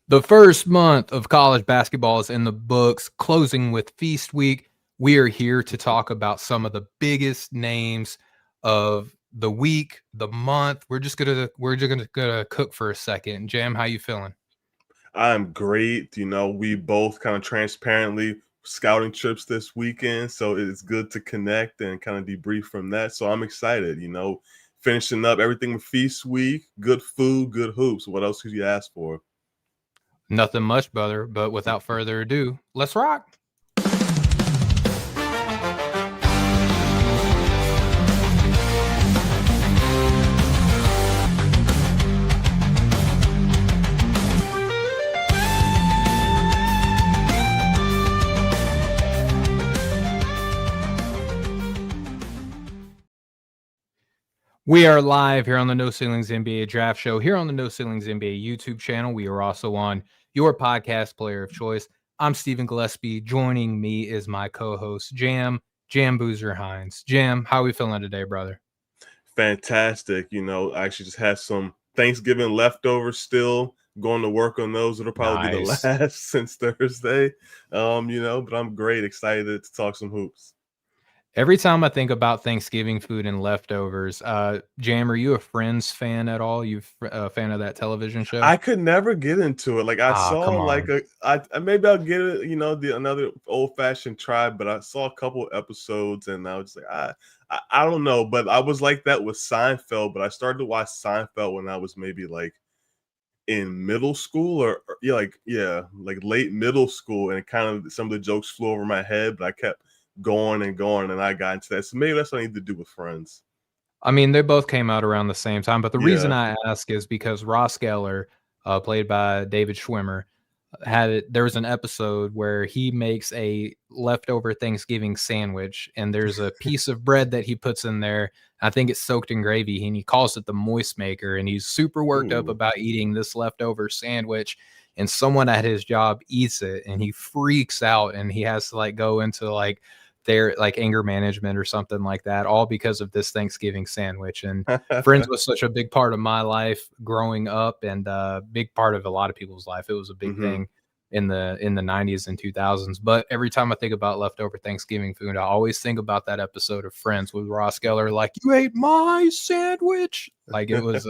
The first month of college basketball is in the books, closing with Feast Week. We are here to talk about some of the biggest names of the week, the month. We're just gonna cook for a second. Jam, how you feeling? I'm great. We both kind of transparently scouting trips this weekend, so it's good to connect and kind of debrief from that. So I'm excited. Finishing up everything with Feast Week, good food, good hoops. What else could you ask for? Nothing much, brother. But without further ado, let's rock. We are live here on the No Ceilings NBA Draft Show, here on the No Ceilings NBA YouTube channel. We are also on your podcast player of choice. I'm Stephen Gillaspie. Joining me is my co-host, Jam Boozer Hines. Jam, how are we feeling today, brother? Fantastic. I actually just had some Thanksgiving leftovers still. Going to work on those. It'll probably be the Nice. last since Thursday. But I'm great, excited to talk some hoops. Every time I think about Thanksgiving food and leftovers, Jam, are you a Friends fan at all? You a fan of that television show? I could never get into it. Like I Ah, saw come like on. maybe I'll get it, the another old fashioned try, but I saw a couple episodes and I was just like, I don't know. But I was like that with Seinfeld, but I started to watch Seinfeld when I was maybe like in middle school like late middle school, and kind of some of the jokes flew over my head, but I kept going and going and I got into that. So maybe that's what I need to do with Friends. I mean, they both came out around the same time, but the reason Yeah. I ask is because Ross Geller, played by David Schwimmer, there was an episode where he makes a leftover Thanksgiving sandwich, and there's a piece of bread that he puts in there. I think it's soaked in gravy, and he calls it the moist maker, and he's super worked up Ooh. about eating this leftover sandwich, and someone at his job eats it, and he freaks out, and he has to like go into like their like anger management or something like that, all because of this Thanksgiving sandwich. And Friends was such a big part of my life growing up, and big part of a lot of people's life. It was a big Hmm. thing in the 90s and 2000s. But every time I think about leftover Thanksgiving food, I always think about that episode of Friends with Ross Geller, like, you ate my sandwich. Like it was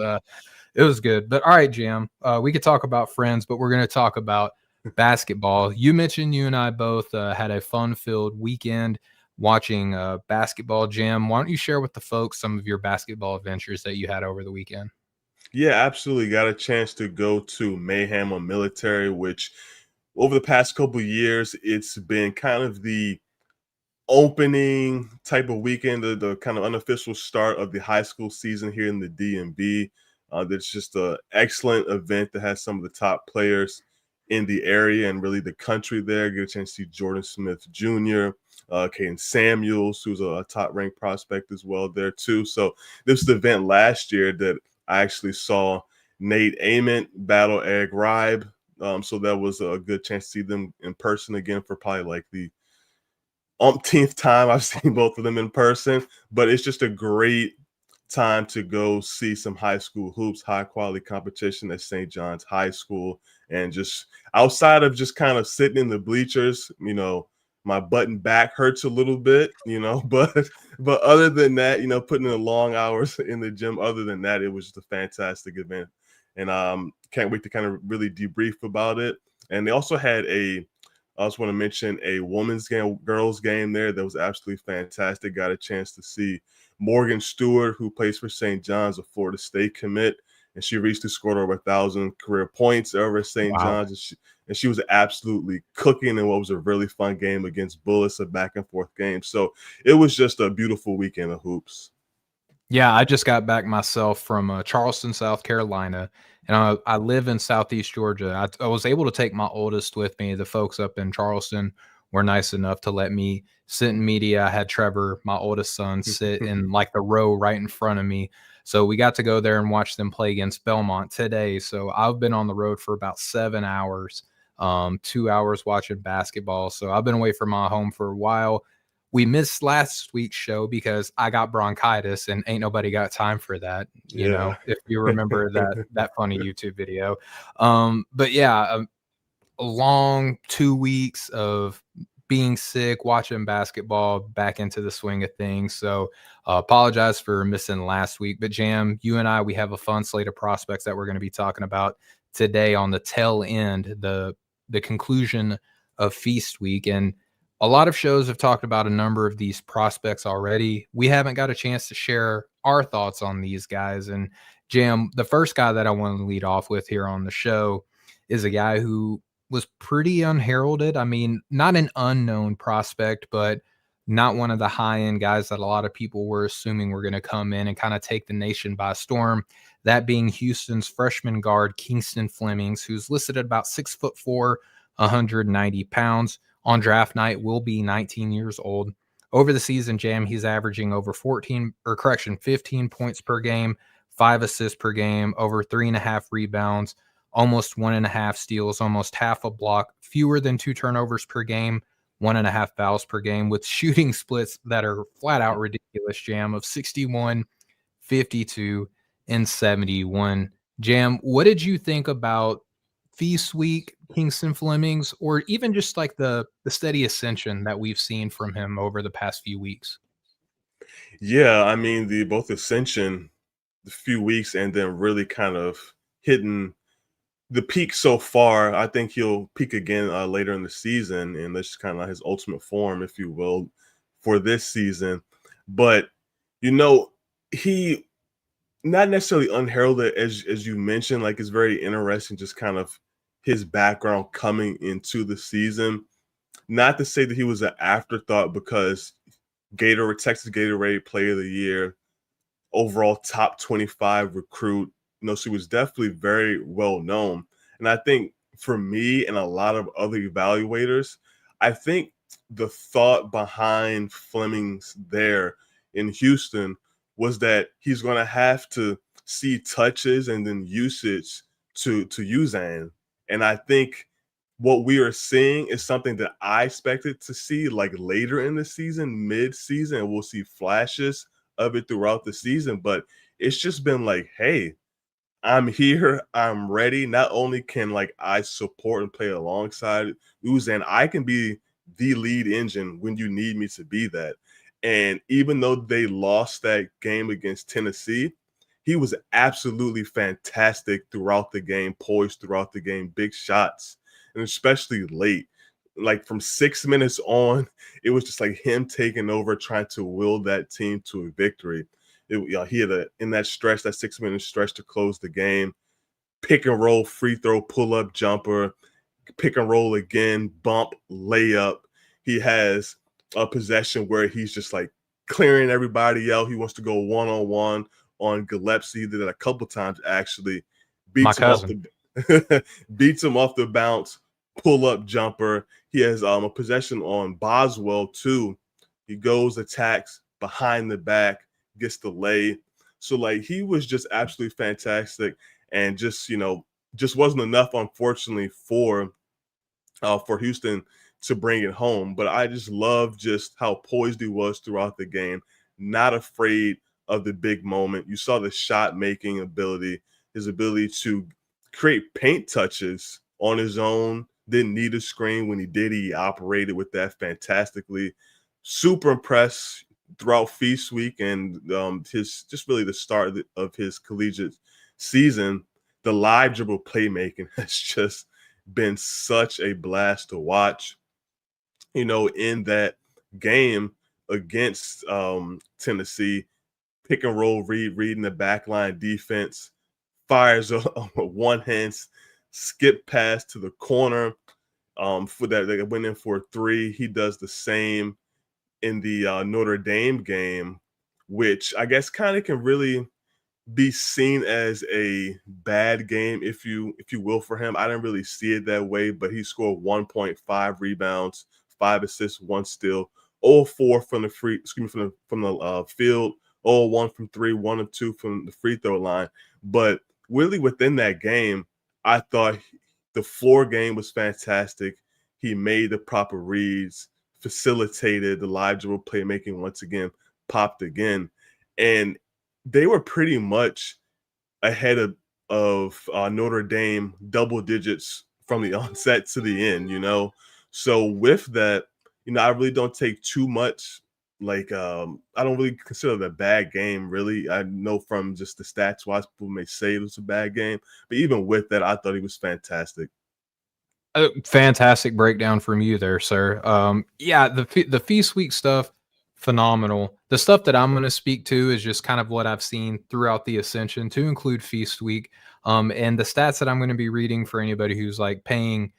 good. But all right, Jam, we could talk about Friends, but we're going to talk about basketball. You mentioned you and I both had a fun-filled weekend watching basketball. Jam, why don't you share with the folks some of your basketball adventures that you had over the weekend? Yeah, absolutely. Got a chance to go to Mayhem on Military, which over the past couple years, it's been kind of the opening type of weekend, the kind of unofficial start of the high school season here in the DMV. That's just an excellent event that has some of the top players in the area and really the country there. Get a chance to see Jordan Smith Jr., Caden Samuels, who's a top ranked prospect as well there too. So this was the event last year that I actually saw Nate Ament battle Eric Ribe. So that was a good chance to see them in person again for probably like the umpteenth time I've seen both of them in person. But it's just a great time to go see some high school hoops, high quality competition at St. John's High School. And just outside of just kind of sitting in the bleachers, my button back hurts a little bit, but other than that, putting in the long hours in the gym, other than that, it was just a fantastic event. And can't wait to kind of really debrief about it. And they also had I just want to mention a women's game, girls game there that was absolutely fantastic. Got a chance to see Morgan Stewart, who plays for St. John's, a Florida State commit, and she recently scored over 1,000 career points over at St. Wow. John's, and she was absolutely cooking in what was a really fun game against Bullis, a back and forth game. So it was just a beautiful weekend of hoops. Yeah, I just got back myself from Charleston, South Carolina, and I live in Southeast Georgia. I was able to take my oldest with me. The folks up in Charleston were nice enough to let me sit in media. I had Trevor, my oldest son, sit in like the row right in front of me. So we got to go there and watch them play against Belmont today. So I've been on the road for about 7 hours, 2 hours watching basketball. So I've been away from my home for a while. We missed last week's show because I got bronchitis and ain't nobody got time for that, Yeah. if you remember that funny YouTube video. But yeah, a long 2 weeks of being sick, watching basketball, back into the swing of things. So, apologize for missing last week. But Jam, you and I, we have a fun slate of prospects that we're going to be talking about today on the tail end, the conclusion of Feast Week. And a lot of shows have talked about a number of these prospects already. We haven't got a chance to share our thoughts on these guys. And Jam, the first guy that I want to lead off with here on the show is a guy who was pretty unheralded. I mean, not an unknown prospect, but not one of the high end guys that a lot of people were assuming were going to come in and kind of take the nation by storm. That being Houston's freshman guard, Kingston Flemings, who's listed at about 6'4", 190 pounds. On draft night, will be 19 years old. Over the season, Jam, he's averaging over 15 points per game, 5 assists per game, over 3.5 rebounds, almost 1.5 steals, almost half a block, fewer than 2 turnovers per game, 1.5 fouls per game, with shooting splits that are flat out ridiculous, Jam, of 61, 52, and 71. Jam, what did you think about Feast Week, Kingston Flemings, or even just like the steady ascension that we've seen from him over the past few weeks? Yeah, I mean, the both ascension, the few weeks, and then really kind of hitting the peak so far. I think he'll peak again later in the season, and that's just kind of like his ultimate form, if you will, for this season. But you know, he not necessarily unheralded as you mentioned. Like, it's very interesting, just kind of his background coming into the season. Not to say that he was an afterthought, because Texas Gatorade Player of the Year, overall top 25 recruit. She was definitely very well known. And I think for me and a lot of other evaluators, I think the thought behind Fleming's there in Houston was that he's going to have to see touches and then usage to use Zan. And I think what we are seeing is something that I expected to see like later in the season, mid-season, and we'll see flashes of it throughout the season. But it's just been like, hey, I'm here, I'm ready. Not only can like I support and play alongside Uzan, I can be the lead engine when you need me to be that. And even though they lost that game against Tennessee, he was absolutely fantastic throughout the game, poised throughout the game, big shots, and especially late. Like from 6 minutes on, it was just like him taking over, trying to will that team to a victory. He had in that stretch, that 6 minute stretch to close the game, pick and roll, free throw, pull up jumper, pick and roll again, bump, layup. He has a possession where he's just like clearing everybody out. He wants to go one-on-one on Gillaspie. He did it a couple times actually. My Beats him off cousin. beats him off the bounce, pull up jumper. He has a possession on Boswell too. He goes, attacks behind the back, gets the lay. So like he was just absolutely fantastic, and just wasn't enough, unfortunately, for Houston to bring it home. But I just love just how poised he was throughout the game, not afraid of the big moment. You saw the shot making ability, his ability to create paint touches on his own. Didn't need a screen. When he did, he operated with that fantastically. Super impressed throughout Feast Week and his just really the start of his collegiate season. The live dribble playmaking has just been such a blast to watch. In that game against Tennessee, pick and roll, reading the backline defense, fires a one hand skip pass to the corner. For that, they went in for a 3. He does the same in the Notre Dame game, which I guess kind of can really be seen as a bad game, if you will, for him. I didn't really see it that way, but he scored 1.5 rebounds, 5 assists, 1 steal, 0-4 from the field, 0-1 from 3, 1 of 2 from the free throw line. But really within that game, I thought the floor game was fantastic. He made the proper reads, facilitated. The live dribble playmaking once again popped again, and they were pretty much ahead of Notre Dame double digits from the onset to the end. So with that, I really don't take too much. Like I don't really consider it a bad game. Really, I know from just the stats wise, people may say it was a bad game, but even with that, I thought he was fantastic. A fantastic breakdown from you there, sir. Yeah, the feast week stuff, phenomenal. The stuff that I'm going to speak to is just kind of what I've seen throughout the ascension, to include feast week. And the stats that I'm going to be reading for anybody who's like paying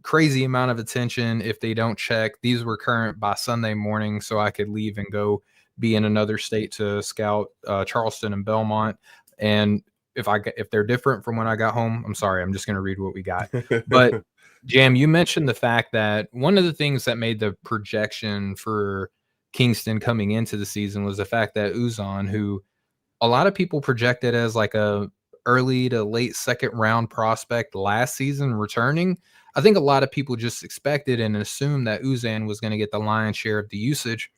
crazy amount of attention, if they don't check, these were current by Sunday morning, so I could leave and go be in another state to scout Charleston and Belmont. And if they're different from when I got home, I'm sorry, I'm just going to read what we got. But Jam, you mentioned the fact that one of the things that made the projection for Kingston coming into the season was the fact that Uzan, who a lot of people projected as like a early to late second round prospect last season returning, I think a lot of people just expected and assumed that Uzan was going to get the lion's share of the usage.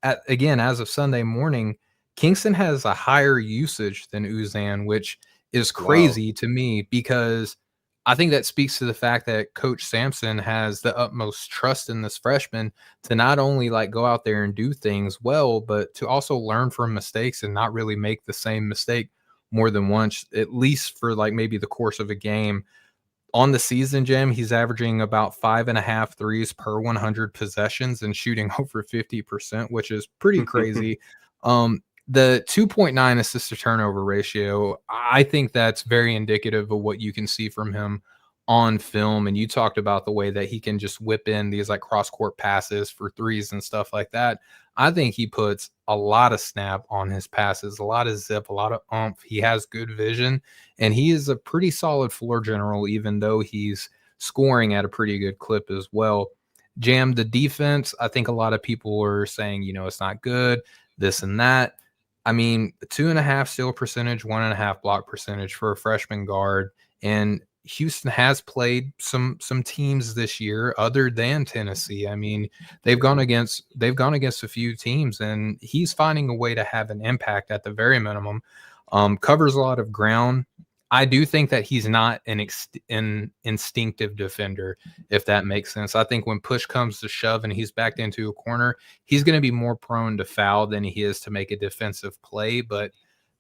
Again, as of Sunday morning, Kingston has a higher usage than Uzan, which is Wow. crazy to me because I think that speaks to the fact that Coach Sampson has the utmost trust in this freshman to not only like go out there and do things well, but to also learn from mistakes and not really make the same mistake more than once, at least for like maybe the course of a game. On the season, Jim, he's averaging about 5.5 threes per 100 possessions and shooting over 50%, which is pretty crazy. The 2.9 assist to turnover ratio, I think that's very indicative of what you can see from him on film. And you talked about the way that he can just whip in these like cross court passes for threes and stuff like that. I think he puts a lot of snap on his passes, a lot of zip, a lot of oomph. He has good vision, and he is a pretty solid floor general, even though he's scoring at a pretty good clip as well. Jam, the defense, I think a lot of people are saying, it's not good, this and that. I mean, 2.5 steal percentage, 1.5 block percentage for a freshman guard. And Houston has played some teams this year other than Tennessee. I mean, they've gone against a few teams, and he's finding a way to have an impact at the very minimum. Covers a lot of ground. I do think that he's not an instinctive defender, if that makes sense. I think when push comes to shove and he's backed into a corner, he's going to be more prone to foul than he is to make a defensive play. But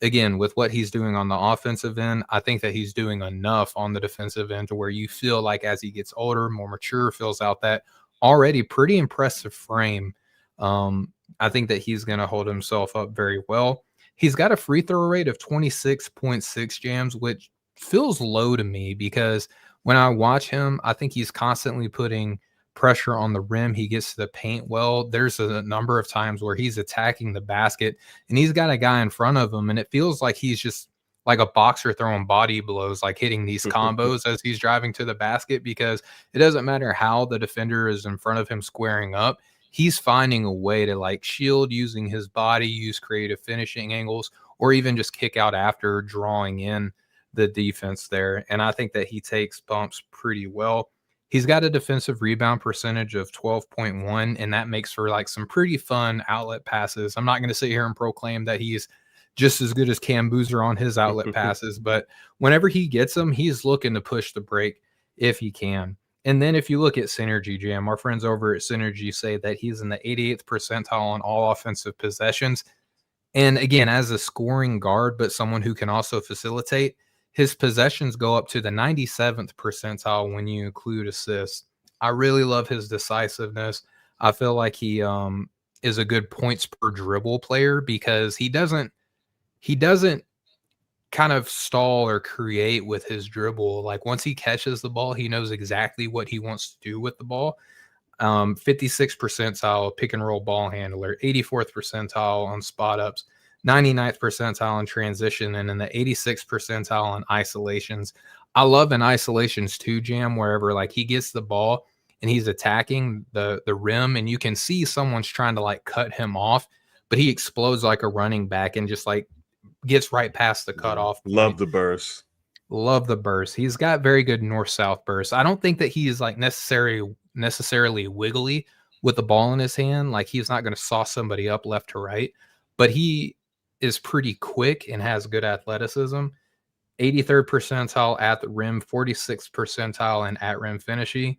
again, with what he's doing on the offensive end, I think that he's doing enough on the defensive end to where you feel like as he gets older, more mature, fills out that already pretty impressive frame. I think that he's going to hold himself up very well. He's got a free throw rate of 26.6 jams, which feels low to me because when I watch him, I think he's constantly putting pressure on the rim. He gets to the paint well. There's a number of times where he's attacking the basket and he's got a guy in front of him, and it feels like he's just like a boxer throwing body blows, like hitting these combos as he's driving to the basket, because it doesn't matter how the defender is in front of him squaring up. He's finding a way to like shield using his body, use creative finishing angles, or even just kick out after drawing in the defense there. And I think that he takes bumps pretty well. He's got a defensive rebound percentage of 12.1, and that makes for like some pretty fun outlet passes. I'm not going to sit here and proclaim that he's just as good as Cam Boozer on his outlet passes, but whenever he gets them, he's looking to push the break if he can. And then if you look at Synergy, Jam, our friends over at Synergy say that he's in the 88th percentile on all offensive possessions. And again, as a scoring guard, but someone who can also facilitate, his possessions go up to the 97th percentile when you include assists. I really love his decisiveness. I feel like he is a good points per dribble player because he doesn't kind of stall or create with his dribble. Like once he catches the ball, he knows exactly what he wants to do with the ball. 56th percentile pick and roll ball handler, 84th percentile on spot ups, 99th percentile in transition, and in the 86th percentile on isolations. I love in isolations too, Jam, wherever like he gets the ball and he's attacking the rim and you can see someone's trying to like cut him off, but he explodes like a running back and just like gets right past the cutoff Love point. the burst. Love the burst. He's got very good north-south burst. I don't think that he is like necessarily wiggly, with the ball in his hand. Like, he's not going to sauce somebody up left to right, but he is pretty quick and has good athleticism. 83rd percentile at the rim, 46th percentile in at rim finishing.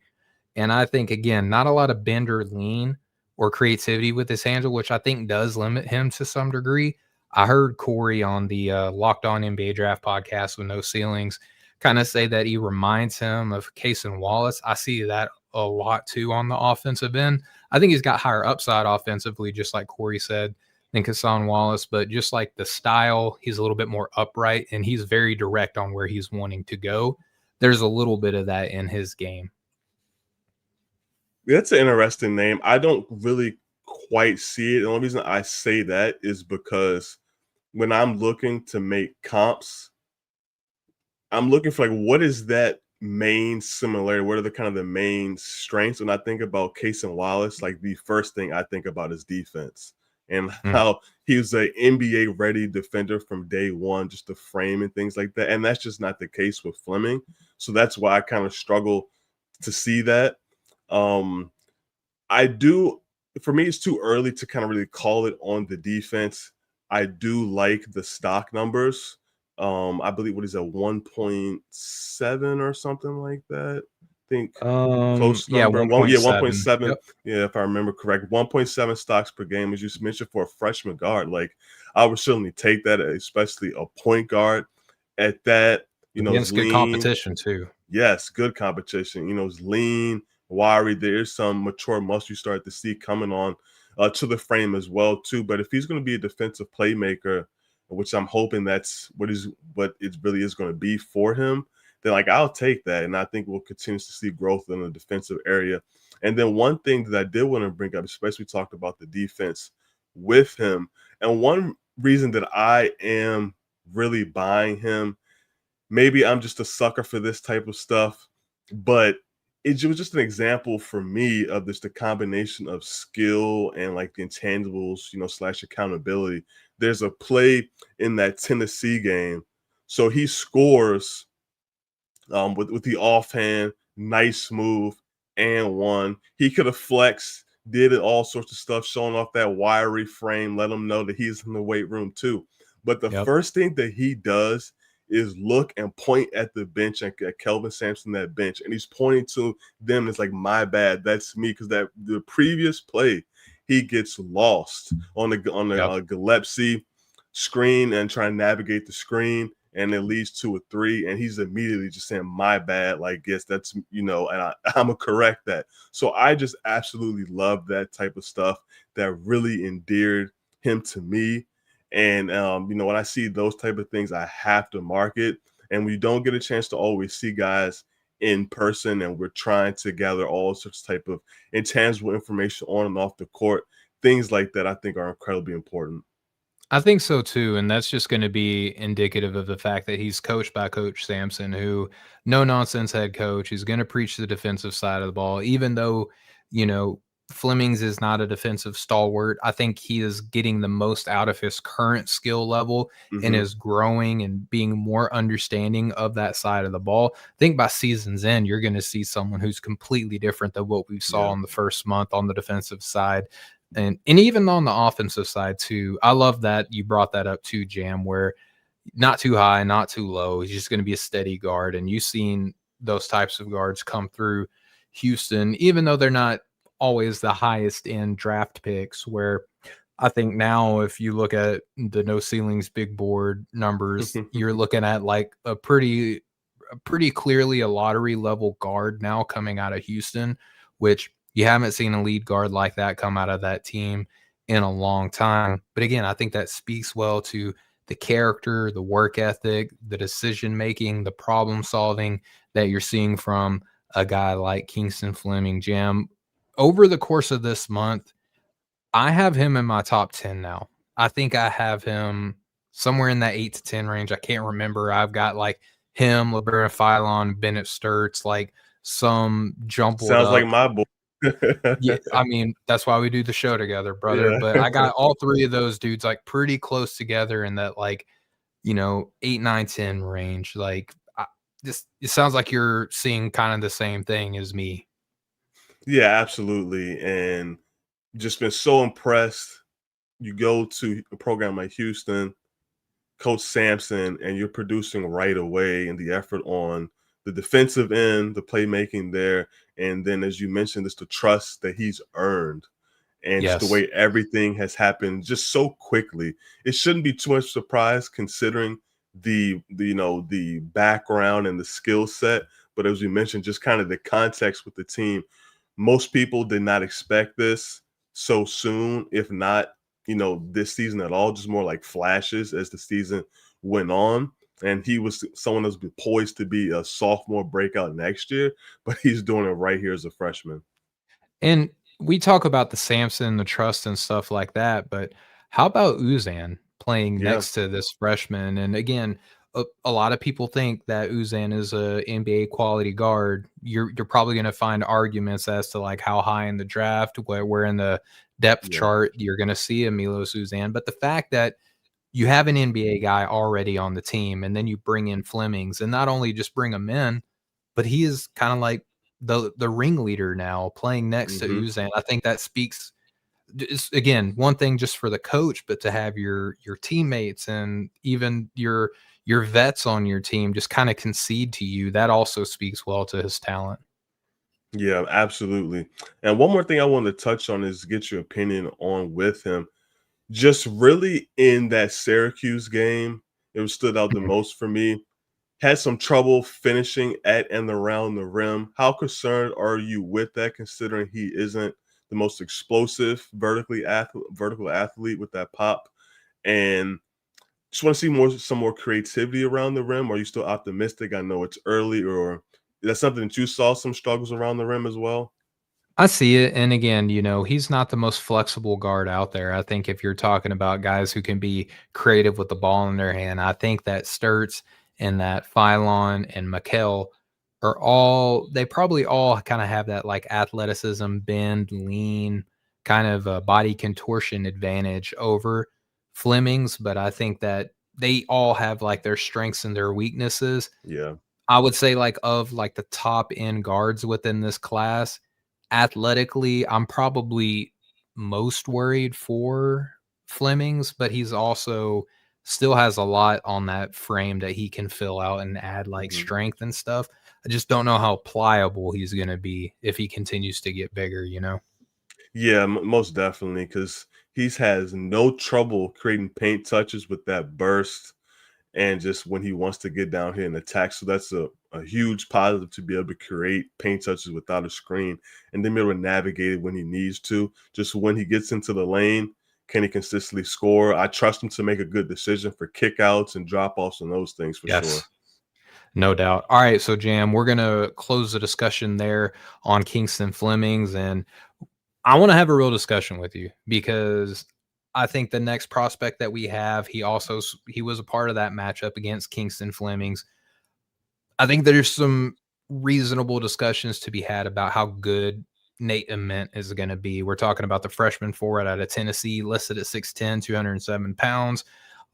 And I think, again, not a lot of bend or lean or creativity with his handle, which I think does limit him to some degree. I heard Corey on the Locked On NBA Draft podcast with No Ceilings kind of say that he reminds him of Cason Wallace. I see that a lot too on the offensive end. I think he's got higher upside offensively, just like Corey said, than Cason Wallace, but just like the style, he's a little bit more upright and he's very direct on where he's wanting to go. There's a little bit of that in his game. That's an interesting name. I don't really quite see it. The only reason I say that is because when I'm looking to make comps, I'm looking for like what is that main similarity? What are the kind of the main strengths? When I think about Case and Wallace, like the first thing I think about is defense and how he was an NBA ready defender from day one, just the frame and things like that. And that's just not the case with Fleming. So that's why I kind of struggle to see that. I do, for me, it's too early to kind of really call it on the defense. I do like the stock numbers. I believe what is that 1.7 or something like that. I think close Yeah, number. 1.7. 1.7. Yep. Yeah, if I remember correct. 1.7 stocks per game, as you mentioned, for a freshman guard. Like I would certainly take that, especially a point guard at that, is Against good lean. competition too. Yes, good competition. It's lean, wiry. There's some mature muscle you start to see coming on to the frame as well too. But if he's going to be a defensive playmaker, which I'm hoping that's what it really is going to be for him, then like I'll take that, and I think we'll continue to see growth in the defensive area. And then one thing that I did want to bring up, especially we talked about the defense with him, and one reason that I am really buying him. Maybe I'm just a sucker for this type of stuff, but it was just an example for me of just the combination of skill and like the intangibles, slash accountability. There's a play in that Tennessee game. So he scores with the offhand, nice move, and one. He could have flexed, did it all sorts of stuff, showing off that wiry frame, let him know that he's in the weight room too. But the first thing that he does is look and point at the bench at Kelvin Sampson, that bench, and he's pointing to them. It's like, my bad, that's me, because that the previous play he gets lost on the Gillaspie screen and trying to navigate the screen, and it leads to a three, and he's immediately just saying, my bad, like, yes, that's, and I'm gonna correct that. So I just absolutely love that type of stuff that really endeared him to me. And when I see those type of things, I have to mark it. And we don't get a chance to always see guys in person, and we're trying to gather all sorts of type of intangible information on and off the court. Things like that I think are incredibly important. I think so too, and that's just going to be indicative of the fact that he's coached by Coach Sampson, who no nonsense head coach. He's going to preach the defensive side of the ball, even though Flemings is not a defensive stalwart. I think he is getting the most out of his current skill level and is growing and being more understanding of that side of the ball. I think by season's end, you're going to see someone who's completely different than what we saw in the first month on the defensive side. And even on the offensive side too. I love that you brought that up too, Jam, where not too high, not too low. He's just going to be a steady guard. And you've seen those types of guards come through Houston, even though they're not always the highest end draft picks, where I think now if you look at the No Ceilings big board numbers, you're looking at like a pretty clearly a lottery level guard now coming out of Houston, which you haven't seen a lead guard like that come out of that team in a long time. But again, I think that speaks well to the character, the work ethic, the decision making, the problem solving that you're seeing from a guy like Kingston Fleming. Jam, over the course of this month, I have him in my top 10 now. I think I have him somewhere in that 8 to 10 range. I can't remember. I've got like him, LeBaron Philon, Bennett Sturts, like some jumbled Sounds up. like my boy. Yeah, I mean, that's why we do the show together, brother. Yeah. But I got all three of those dudes like pretty close together in that 8, 9, 10 range. Like it sounds like you're seeing kind of the same thing as me. Yeah, absolutely. And just been so impressed. You go to a program like Houston, Coach Sampson, and you're producing right away, and the effort on the defensive end, the playmaking there, and then as you mentioned, it's the trust that he's earned, and just the Yes. way everything has happened just so quickly. It shouldn't be too much surprise considering the background and the skill set, but as we mentioned, just kind of the context with the team. Most people did not expect this so soon, if not, this season at all, just more like flashes as the season went on. And he was someone that's been poised to be a sophomore breakout next year, but he's doing it right here as a freshman. And we talk about the Samson, the trust and stuff like that, but how about Uzan playing Yeah, next to this freshman? And again, a lot of people think that Uzan is a NBA quality guard. You're probably going to find arguments as to like how high in the draft, where in the depth yeah. chart you're going to see a Milos Uzan. But the fact that you have an NBA guy already on the team, and then you bring in Flemings, and not only just bring him in, but he is kind of like the ringleader now playing next to Hmm. Uzan. I think that speaks again, one thing just for the coach, but to have your teammates and even your vets on your team just kind of concede to you, that also speaks well to his talent. Yeah, absolutely. And one more thing I wanted to touch on is get your opinion on with him. Just really in that Syracuse game, it was stood out the Mhm. most for me. Had some trouble finishing at and around the rim. How concerned are you with that, considering he isn't the most explosive vertical athlete with that pop? And just want to see some more creativity around the rim. Are you still optimistic? I know it's early, or is that something that you saw some struggles around the rim as well? I see it, and again, he's not the most flexible guard out there. I think if you're talking about guys who can be creative with the ball in their hand, I think that Sturts and that Phylon and Mikel they probably all kind of have that like athleticism, bend, lean, kind of a body contortion advantage over Flemings, but I think that they all have like their strengths and their weaknesses. Yeah. I would say, like, of, like, the top end guards within this class, athletically, I'm probably most worried for Flemings, but he's also still has a lot on that frame that he can fill out and add, like, Mhm. strength and stuff. I just don't know how pliable he's gonna be if he continues to get bigger, you know? Yeah, most definitely, because he's has no trouble creating paint touches with that burst and just when he wants to get down here and attack. So that's a huge positive to be able to create paint touches without a screen and then be able to navigate it when he needs to. Just when he gets into the lane, can he consistently score? I trust him to make a good decision for kickouts and drop offs and those things for sure. Yes. No doubt. All right, so Jam, we're gonna close the discussion there on Kingston Flemings, and I want to have a real discussion with you because I think the next prospect that we have, he was a part of that matchup against Kingston Flemings. I think there's some reasonable discussions to be had about how good Nate Ament is going to be. We're talking about the freshman forward out of Tennessee, listed at 6'10", 207 pounds.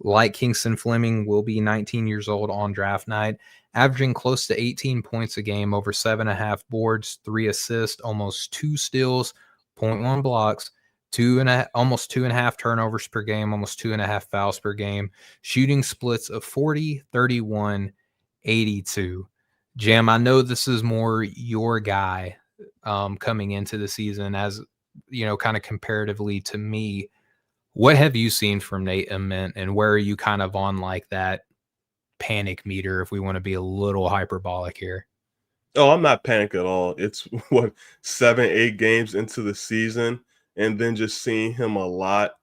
Like Kingston Fleming, will be 19 years old on draft night, averaging close to 18 points a game, over 7.5 boards, 3 assists, almost 2 steals, point 0.1 blocks, almost 2.5 turnovers per game, almost 2.5 fouls per game, shooting splits of 40, 31, 82. Jam, I know this is more your guy coming into the season as, kind of comparatively to me. What have you seen from Nate Ament, and where are you kind of on like that panic meter if we want to be a little hyperbolic here? Oh, I'm not panicked at all. It's what 7, 8 games into the season, and then just seeing him a lot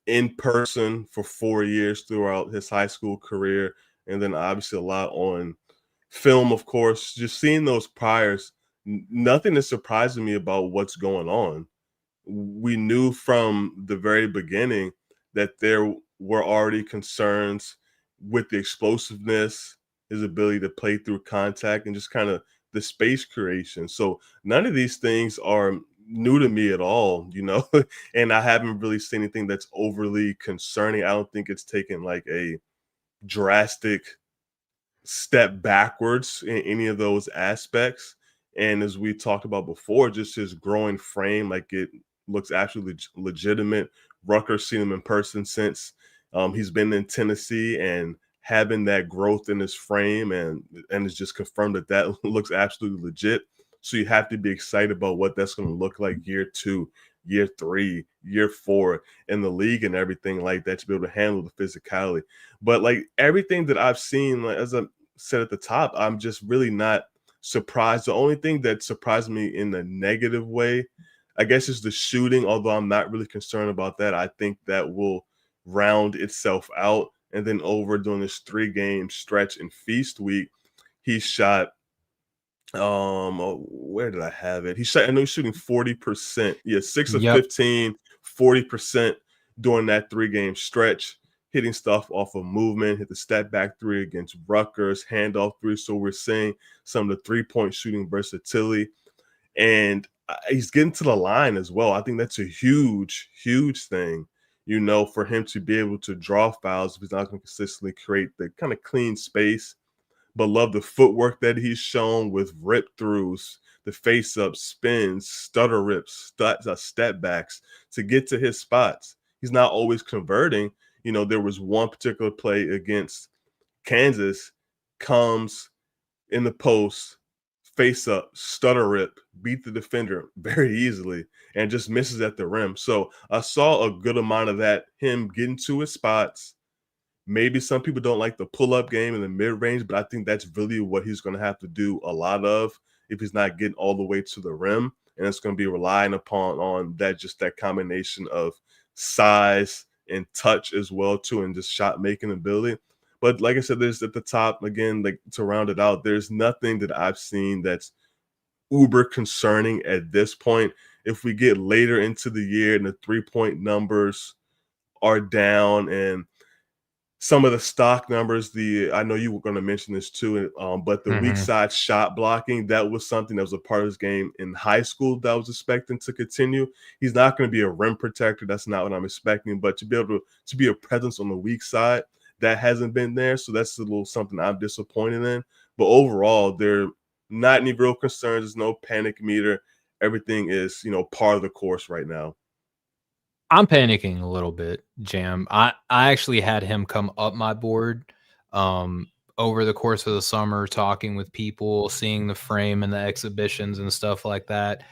in person for 4 years throughout his high school career, and then obviously a lot on film, of course. Just seeing those priors, nothing is surprising me about what's going on. We knew from the very beginning that there were already concerns with the explosiveness, his ability to play through contact, and just kind of the space creation. So none of these things are new to me at all, and I haven't really seen anything that's overly concerning. I don't think it's taken like a drastic step backwards in any of those aspects. And as we talked about before, just his growing frame, like it looks absolutely legitimate. Rutgers seen him in person since he's been in Tennessee, and having that growth in his frame and it's just confirmed that that looks absolutely legit. So you have to be excited about what that's going to look like year 2, year 3, year 4 in the league and everything like that, to be able to handle the physicality. But like everything that I've seen, like, as I said at the top, I'm just really not surprised. The only thing that surprised me in a negative way, I guess, is the shooting, although I'm not really concerned about that. I think that will round itself out. And then over during this 3-game stretch in Feast Week, he shot where did I have it? I know he's shooting 40%. Yeah, 6 of Yep. 15, 40% during that 3-game stretch, hitting stuff off of movement, hit the step back 3 against Rutgers, handoff 3. So we're seeing some of the 3-point shooting versatility. And he's getting to the line as well. I think that's a huge, huge thing, for him to be able to draw fouls if he's not going to consistently create the kind of clean space. But love the footwork that he's shown with rip throughs, the face up spins, stutter rips, step backs to get to his spots. He's not always converting. There was one particular play against Kansas, comes in the post, face up, stutter rip, beat the defender very easily, and just misses at the rim. So I saw a good amount of that, him getting to his spots. Maybe some people don't like the pull-up game in the mid-range, but I think that's really what he's going to have to do a lot of if he's not getting all the way to the rim. And it's going to be relying upon that combination of size and touch as well too, and just shot making ability. But like I said, there's at the top again, like to round it out, there's nothing that I've seen that's uber concerning at this point. If we get later into the year and the 3-point numbers are down and some of the stock numbers, I know you were going to mention this too, but the weak side shot blocking, that was something that was a part of his game in high school that I was expecting to continue. He's not going to be a rim protector. That's not what I'm expecting, but to be able to be a presence on the weak side, that hasn't been there. So that's a little something I'm disappointed in. But overall, there are not any real concerns. There's no panic meter. Everything is, par of the course right now. I'm panicking a little bit, Jam. I actually had him come up my board over the course of the summer, talking with people, seeing the frame and the exhibitions and stuff like that.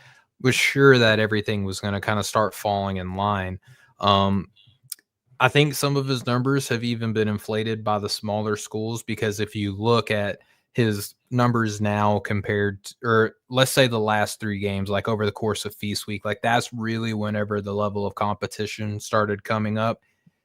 Was sure that everything was going to kind of start falling in line. I think some of his numbers have even been inflated by the smaller schools, because if you look at his numbers now compared to, or let's say the last 3 games, like over the course of Feast Week, like that's really whenever the level of competition started coming up.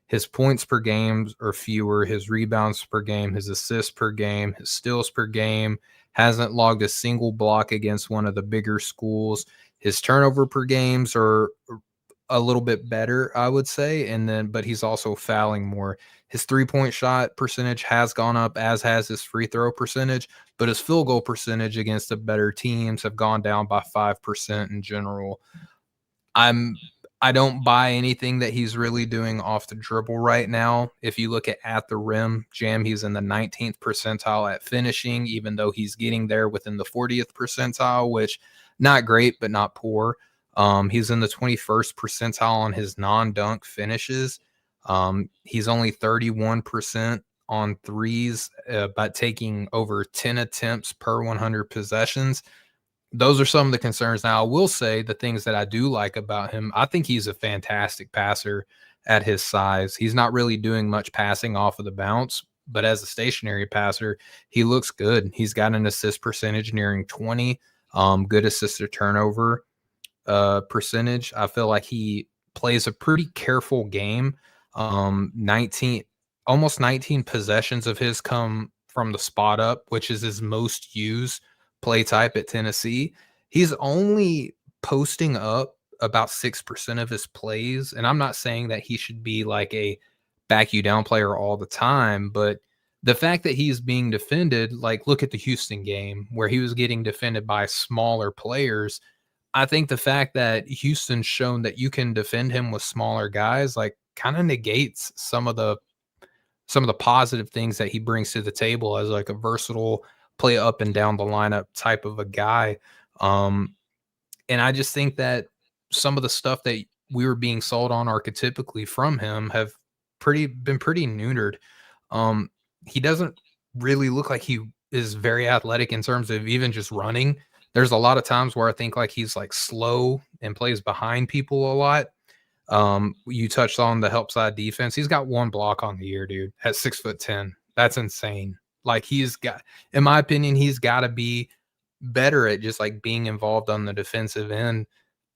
His points per game are fewer, his rebounds per game, his assists per game, his steals per game, hasn't logged a single block against one of the bigger schools. His turnover per games are a little bit better, I would say. But he's also fouling more. His 3-point shot percentage has gone up, as has his free throw percentage, but his field goal percentage against the better teams have gone down by 5% in general. I don't buy anything that he's really doing off the dribble right now. If you look at the rim, Jam, he's in the 19th percentile at finishing, even though he's getting there within the 40th percentile, which not great, but not poor. He's in the 21st percentile on his non-dunk finishes. He's only 31% on threes, by taking over 10 attempts per 100 possessions. Those are some of the concerns. Now, I will say the things that I do like about him. I think he's a fantastic passer at his size. He's not really doing much passing off of the bounce, but as a stationary passer, he looks good. He's got an assist percentage nearing 20, good assist to turnover percentage. I feel like he plays a pretty careful game. 19, almost 19 possessions of his come from the spot up, which is his most used play type at Tennessee. He's only posting up about 6% of his plays. And I'm not saying that he should be like a back you down player all the time, but the fact that he's being defended, like look at the Houston game where he was getting defended by smaller players. I think the fact that Houston's shown that you can defend him with smaller guys, like kind of negates some of the positive things that he brings to the table as like a versatile play up and down the lineup type of a guy. Um, and I just think that some of the stuff that we were being sold on archetypically from him have been pretty neutered. Um, he doesn't really look like he is very athletic in terms of even just running. There's a lot of times where I think like he's like slow and plays behind people a lot. You touched on the help side defense. He's got one block on the year, dude, at 6'10". That's insane. Like he's got, in my opinion, he's got to be better at just like being involved on the defensive end.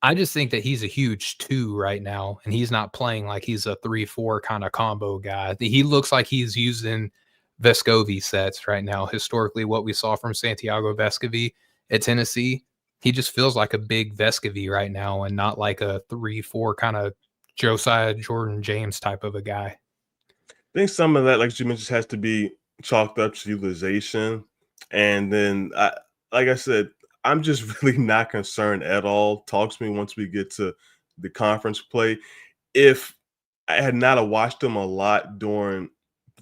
I just think that he's a huge two right now, and he's not playing like he's a 3-4 kind of combo guy. He looks like he's using Vescovi sets right now. Historically, what we saw from Santiago Vescovi at Tennessee, he just feels like a big Vescovi right now and not like a 3-4 kind of Josiah Jordan James type of a guy. I think some of that, like you mentioned, has to be chalked up to utilization. And then, like I said, I'm just really not concerned at all. Talk to me once we get to the conference play. If I had not watched him a lot during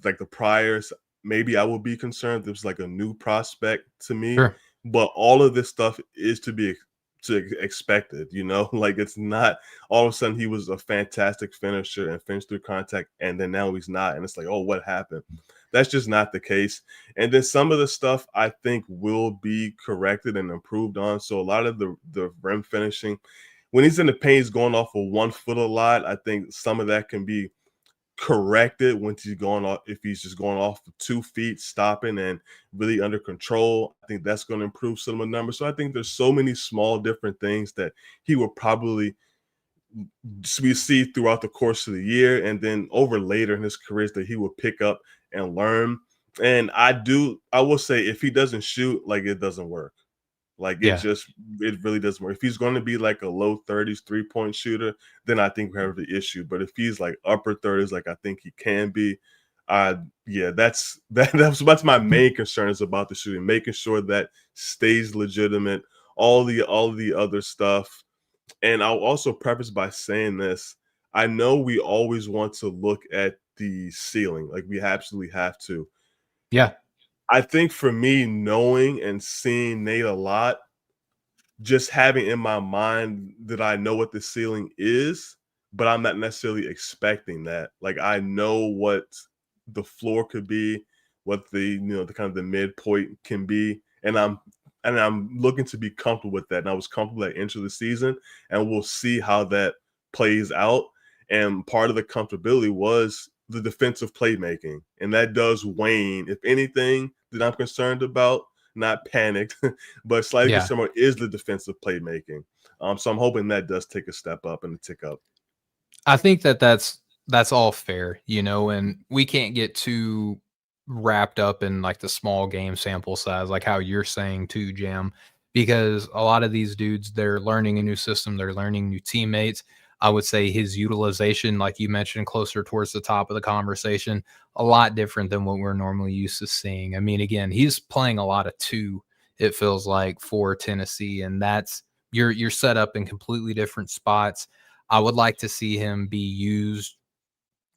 like the priors, maybe I would be concerned. It was like a new prospect to me. Sure. But all of this stuff is expected, like it's not all of a sudden he was a fantastic finisher and finished through contact and then now he's not, and it's like, oh, what happened? That's just not the case. And then some of the stuff I think will be corrected and improved on. So a lot of the rim finishing, when he's in the paint, he's going off of 1 foot a lot. I think some of that can be corrected when he's going off, if he's just going off 2 feet, stopping and really under control. I think that's going to improve some of the numbers. So I think there's so many small different things that he will probably we see throughout the course of the year and then over later in his career that he will pick up and learn. And I will say, if he doesn't shoot, like, it doesn't work. Like Yeah. it really doesn't work. If he's going to be like a low 30s 3-point shooter, then I think we have the issue. But if he's like upper 30s, like I think he can be, yeah, that's my main concerns about the shooting, making sure that stays legitimate, all the other stuff. And I'll also preface by saying this. I know we always want to look at the ceiling, like we absolutely have to. Yeah. I think for me, knowing and seeing Nate a lot, just having in my mind that I know what the ceiling is, but I'm not necessarily expecting that. Like I know what the floor could be, what the kind of the midpoint can be, and I'm looking to be comfortable with that. And I was comfortable at the end of the season, and we'll see how that plays out. And part of the comfortability was the defensive playmaking, and that does wane. If anything that I'm concerned about, not panicked, but slightly Yeah. concerned about is the defensive playmaking. So I'm hoping that does take a step up and a tick up. I think that that's all fair, and we can't get too wrapped up in like the small game sample size, like how you're saying too, Jam, because a lot of these dudes, they're learning a new system, they're learning new teammates. I would say his utilization, like you mentioned, closer towards the top of the conversation, a lot different than what we're normally used to seeing. I mean, again, he's playing a lot of two, it feels like, for Tennessee, and that's you're set up in completely different spots. I would like to see him be used.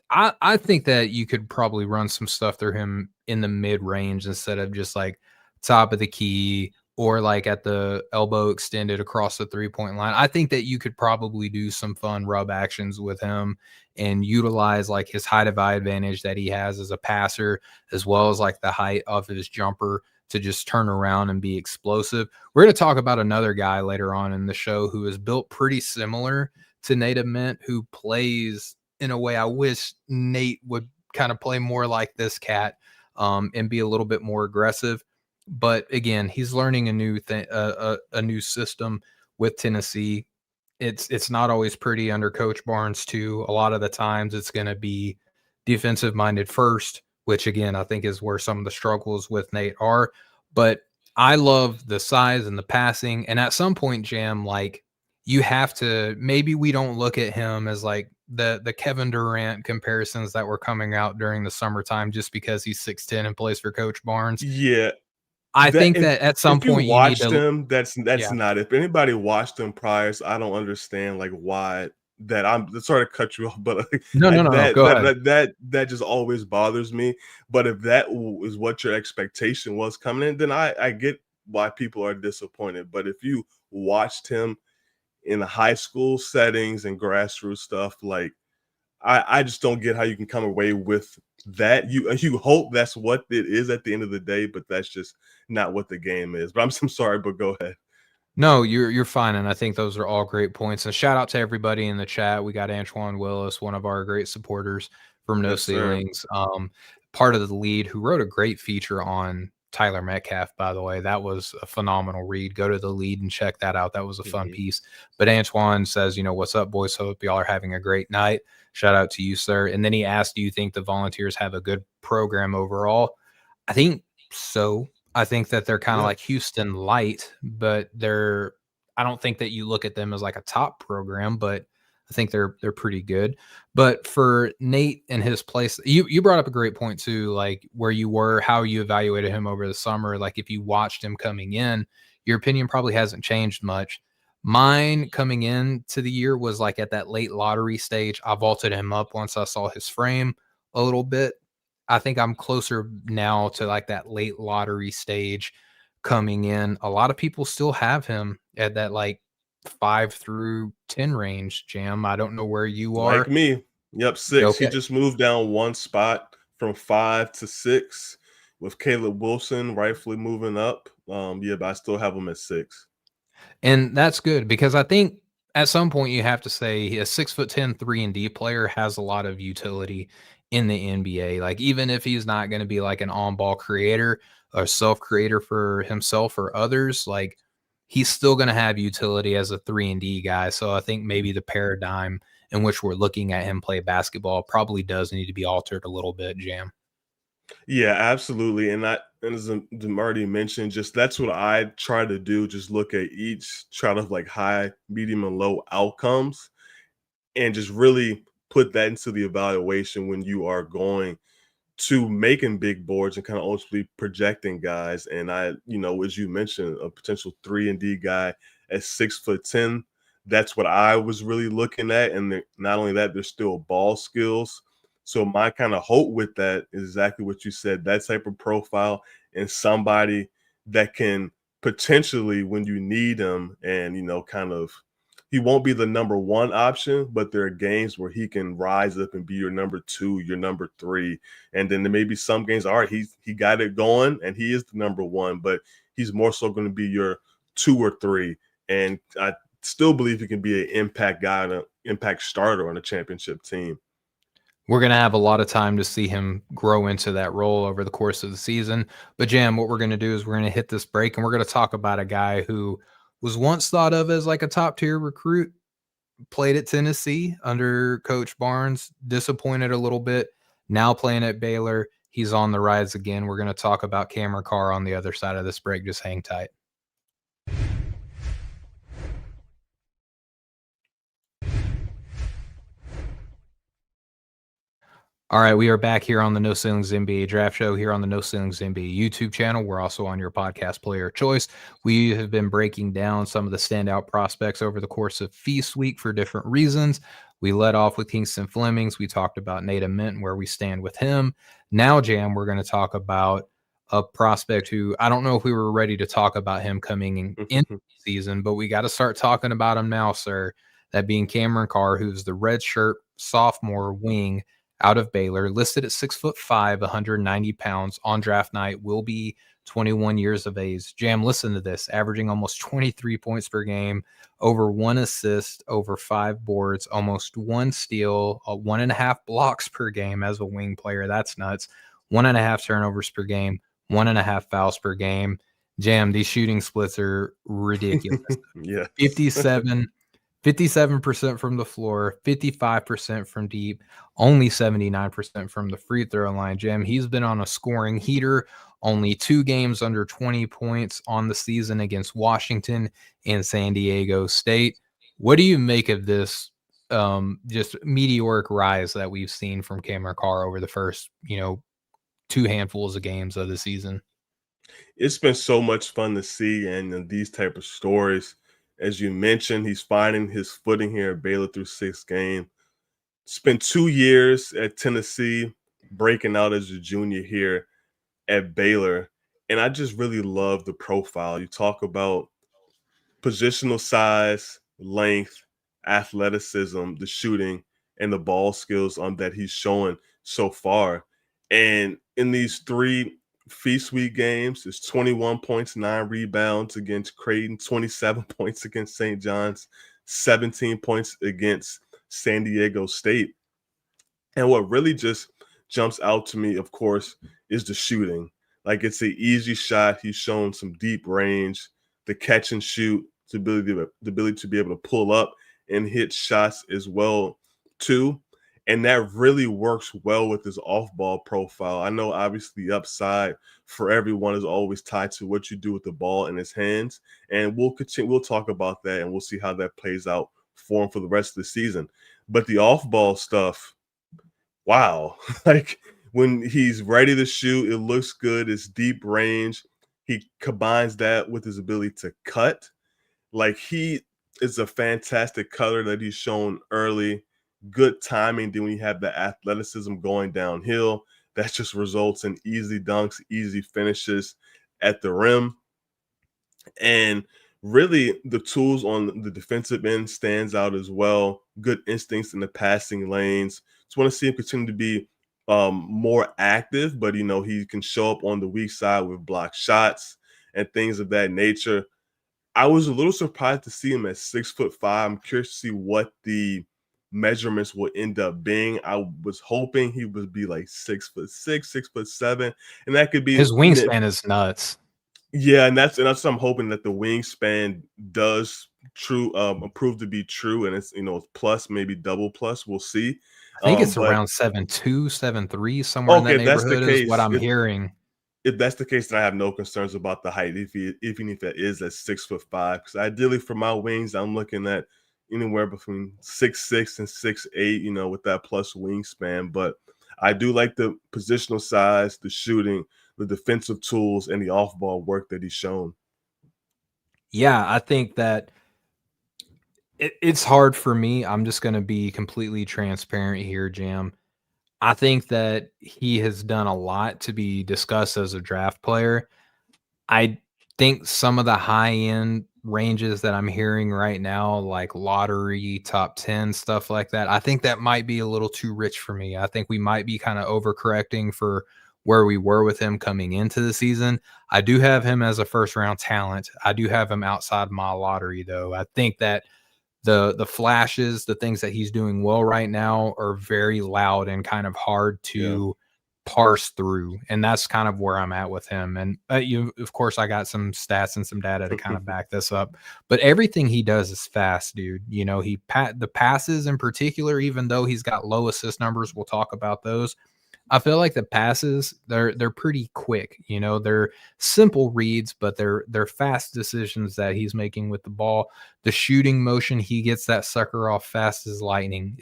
I think that you could probably run some stuff through him in the mid range instead of just like top of the key or like at the elbow extended across the 3-point line. I think that you could probably do some fun rub actions with him and utilize like his height of eye advantage that he has as a passer, as well as like the height of his jumper to just turn around and be explosive. We're going to talk about another guy later on in the show who is built pretty similar to Nate Ament, who plays in a way I wish Nate would kind of play more like this cat, and be a little bit more aggressive. But again, he's learning a new thing, a new system with Tennessee. It's not always pretty under Coach Barnes too. A lot of the times it's going to be defensive minded first, which again I think is where some of the struggles with Nate are. But I love the size and the passing, and at some point, Jam, like, you have to, maybe we don't look at him as like the Kevin Durant comparisons that were coming out during the summertime just because he's 6'10" and plays for Coach Barnes. Yeah, I that think that at some if you point you need watched to, them, that's yeah. not. If anybody watched them prior, so I don't understand like why that. I'm sorry to cut you off, but like, No, no, no, no. Go ahead. that just always bothers me. But if that is what your expectation was coming in, then I get why people are disappointed. But if you watched him in the high school settings and grassroots stuff, like I just don't get how you can come away with that. You hope that's what it is at the end of the day, but that's just not what the game is. But I'm sorry, but go ahead. No, you're fine, and I think those are all great points. And shout out to everybody in the chat. We got Antoine Willis, one of our great supporters from No Yes, sir. Ceilings, part of the lead, who wrote a great feature on Tyler Metcalf. By the way, that was a phenomenal read. Go to the lead and check that out. That was a fun piece. But Antoine says, "What's up, boys? Hope y'all are having a great night." Shout out to you, sir. And then he asked, "Do you think the Volunteers have a good program overall?" I think so. I think that they're kind of Yeah. like Houston light, but I don't think that you look at them as like a top program, but I think they're pretty good. But for Nate and his place, you brought up a great point too, like where you were, how you evaluated him over the summer. Like if you watched him coming in, your opinion probably hasn't changed much. Mine coming in to the year was like at that late lottery stage. I vaulted him up once I saw his frame a little bit. I think I'm closer now to like that late lottery stage coming in. A lot of people still have him at that like 5 through 10 range, Jam. I don't know where you Like are. me. Yep, 6. He Okay. just moved down one spot from 5 to 6 with Caleb Wilson rightfully moving up. Yeah, but I still have him at 6. And that's good because I think at some point you have to say a 6'10" 3-and-D player has a lot of utility in the NBA. Like even if he's not going to be like an on-ball creator or self-creator for himself or others, like he's still going to have utility as a 3-and-D guy. So I think maybe the paradigm in which we're looking at him play basketball probably does need to be altered a little bit, Jam. Yeah, absolutely. And as Marty mentioned, just that's what I try to do. Just look at each try to like high, medium, and low outcomes and just really put that into the evaluation when you are going to making big boards and kind of ultimately projecting guys. And as you mentioned, a potential 3-and-D guy at 6'10". That's what I was really looking at. And not only that, there's still ball skills. So my kind of hope with that is exactly what you said, that type of profile and somebody that can potentially, when you need them and, kind of, he won't be the number one option, but there are games where he can rise up and be your number 2, your number 3. And then there may be some games, all right, he got it going and he is the number 1, but he's more so going to be your 2 or 3. And I still believe he can be an impact guy, an impact starter on a championship team. We're going to have a lot of time to see him grow into that role over the course of the season. But Jam, what we're going to do is we're going to hit this break and we're going to talk about a guy who was once thought of as like a top tier recruit, played at Tennessee under Coach Barnes, disappointed a little bit, now playing at Baylor. He's on the rise again. We're going to talk about Cameron Carr on the other side of this break. Just hang tight. All right, we are back here on the No Ceilings NBA Draft Show here on the No Ceilings NBA YouTube channel. We're also on your podcast player of choice. We have been breaking down some of the standout prospects over the course of Feast Week for different reasons. We led off with Kingston Flemings. We talked about Nate Ament and where we stand with him. Now, Jam, we're going to talk about a prospect who I don't know if we were ready to talk about him coming in the season, but we got to start talking about him now, sir. That being Cameron Carr, who's the redshirt sophomore wing out of Baylor, listed at 6'5", 190 pounds on draft night, will be 21 years of age. Jam, listen to this, averaging almost 23 points per game, over 1 assist, over 5 boards, almost 1 steal, 1.5 blocks per game as a wing player. That's nuts. 1.5 turnovers per game, 1.5 fouls per game. Jam, these shooting splits are ridiculous. Yes. 57% from the floor, 55% from deep, only 79% from the free throw line. Jim, he's been on a scoring heater, only 2 games under 20 points on the season against Washington and San Diego State. What do you make of this just meteoric rise that we've seen from Cameron Carr over the first, 2 handfuls of games of the season? It's been so much fun to see and these type of stories. As you mentioned, he's finding his footing here at Baylor through 6 games. Spent 2 years at Tennessee, breaking out as a junior here at Baylor. And I just really love the profile. You talk about positional size, length, athleticism, the shooting, and the ball skills that he's showing so far. And in these three feast week games, it's 21 points, 9 rebounds against Creighton, 27 points against St. John's, 17 points against San Diego State. And what really just jumps out to me, of course, is the shooting. Like it's an easy shot. He's shown some deep range, the catch and shoot, the ability to be able to pull up and hit shots as well too. And that really works well with his off-ball profile. I know obviously the upside for everyone is always tied to what you do with the ball in his hands. And we'll continue, we'll talk about that and we'll see how that plays out for him for the rest of the season. But the off-ball stuff, wow. Like when he's ready to shoot, it looks good. It's deep range. He combines that with his ability to cut. Like he is a fantastic cutter that he's shown early. Good timing. Then when you have the athleticism going downhill, that just results in easy dunks, easy finishes at the rim. And really the tools on the defensive end stands out as well. Good instincts in the passing lanes. Just want to see him continue to be more active, but he can show up on the weak side with block shots and things of that nature. I was a little surprised to see him at 6'5". I'm curious to see what the measurements will end up being. I was hoping he would be like 6'6", 6'7", and that could be His wingspan is nuts. yeah, and that's what I'm hoping that the wingspan does prove to be true, and it's plus maybe double plus. We'll see. I think it's But around 7'2", 7'3", somewhere in okay, that if that's the neighborhood is what case, I'm hearing. if that's the case, then I have no concerns about the height. Even if it is at 6'5", because ideally for my wings, I'm looking at anywhere between 6'6" and 6'8", with that plus wingspan. But I do like the positional size, the shooting, the defensive tools, and the off-ball work that he's shown. Yeah, I think that it's hard for me. I'm just going to be completely transparent here, Jam. I think that he has done a lot to be discussed as a draft player. I think some of the high end ranges that I'm hearing right now, like lottery, top 10, stuff like that, I think that might be a little too rich for me. I think we might be kind of overcorrecting for where we were with him coming into the season. I do have him as a first round talent. I do have him outside my lottery, though. I think that the flashes, the things that he's doing well right now are very loud and kind of hard Yeah. to parse through, and that's kind of where I'm at with him. And of course, I got some stats and some data to kind of back this up. But everything he does is fast, dude. The passes in particular, even though he's got low assist numbers, we'll talk about those. I feel like the passes they're pretty quick. They're simple reads, but they're fast decisions that he's making with the ball. The shooting motion, he gets that sucker off fast as lightning.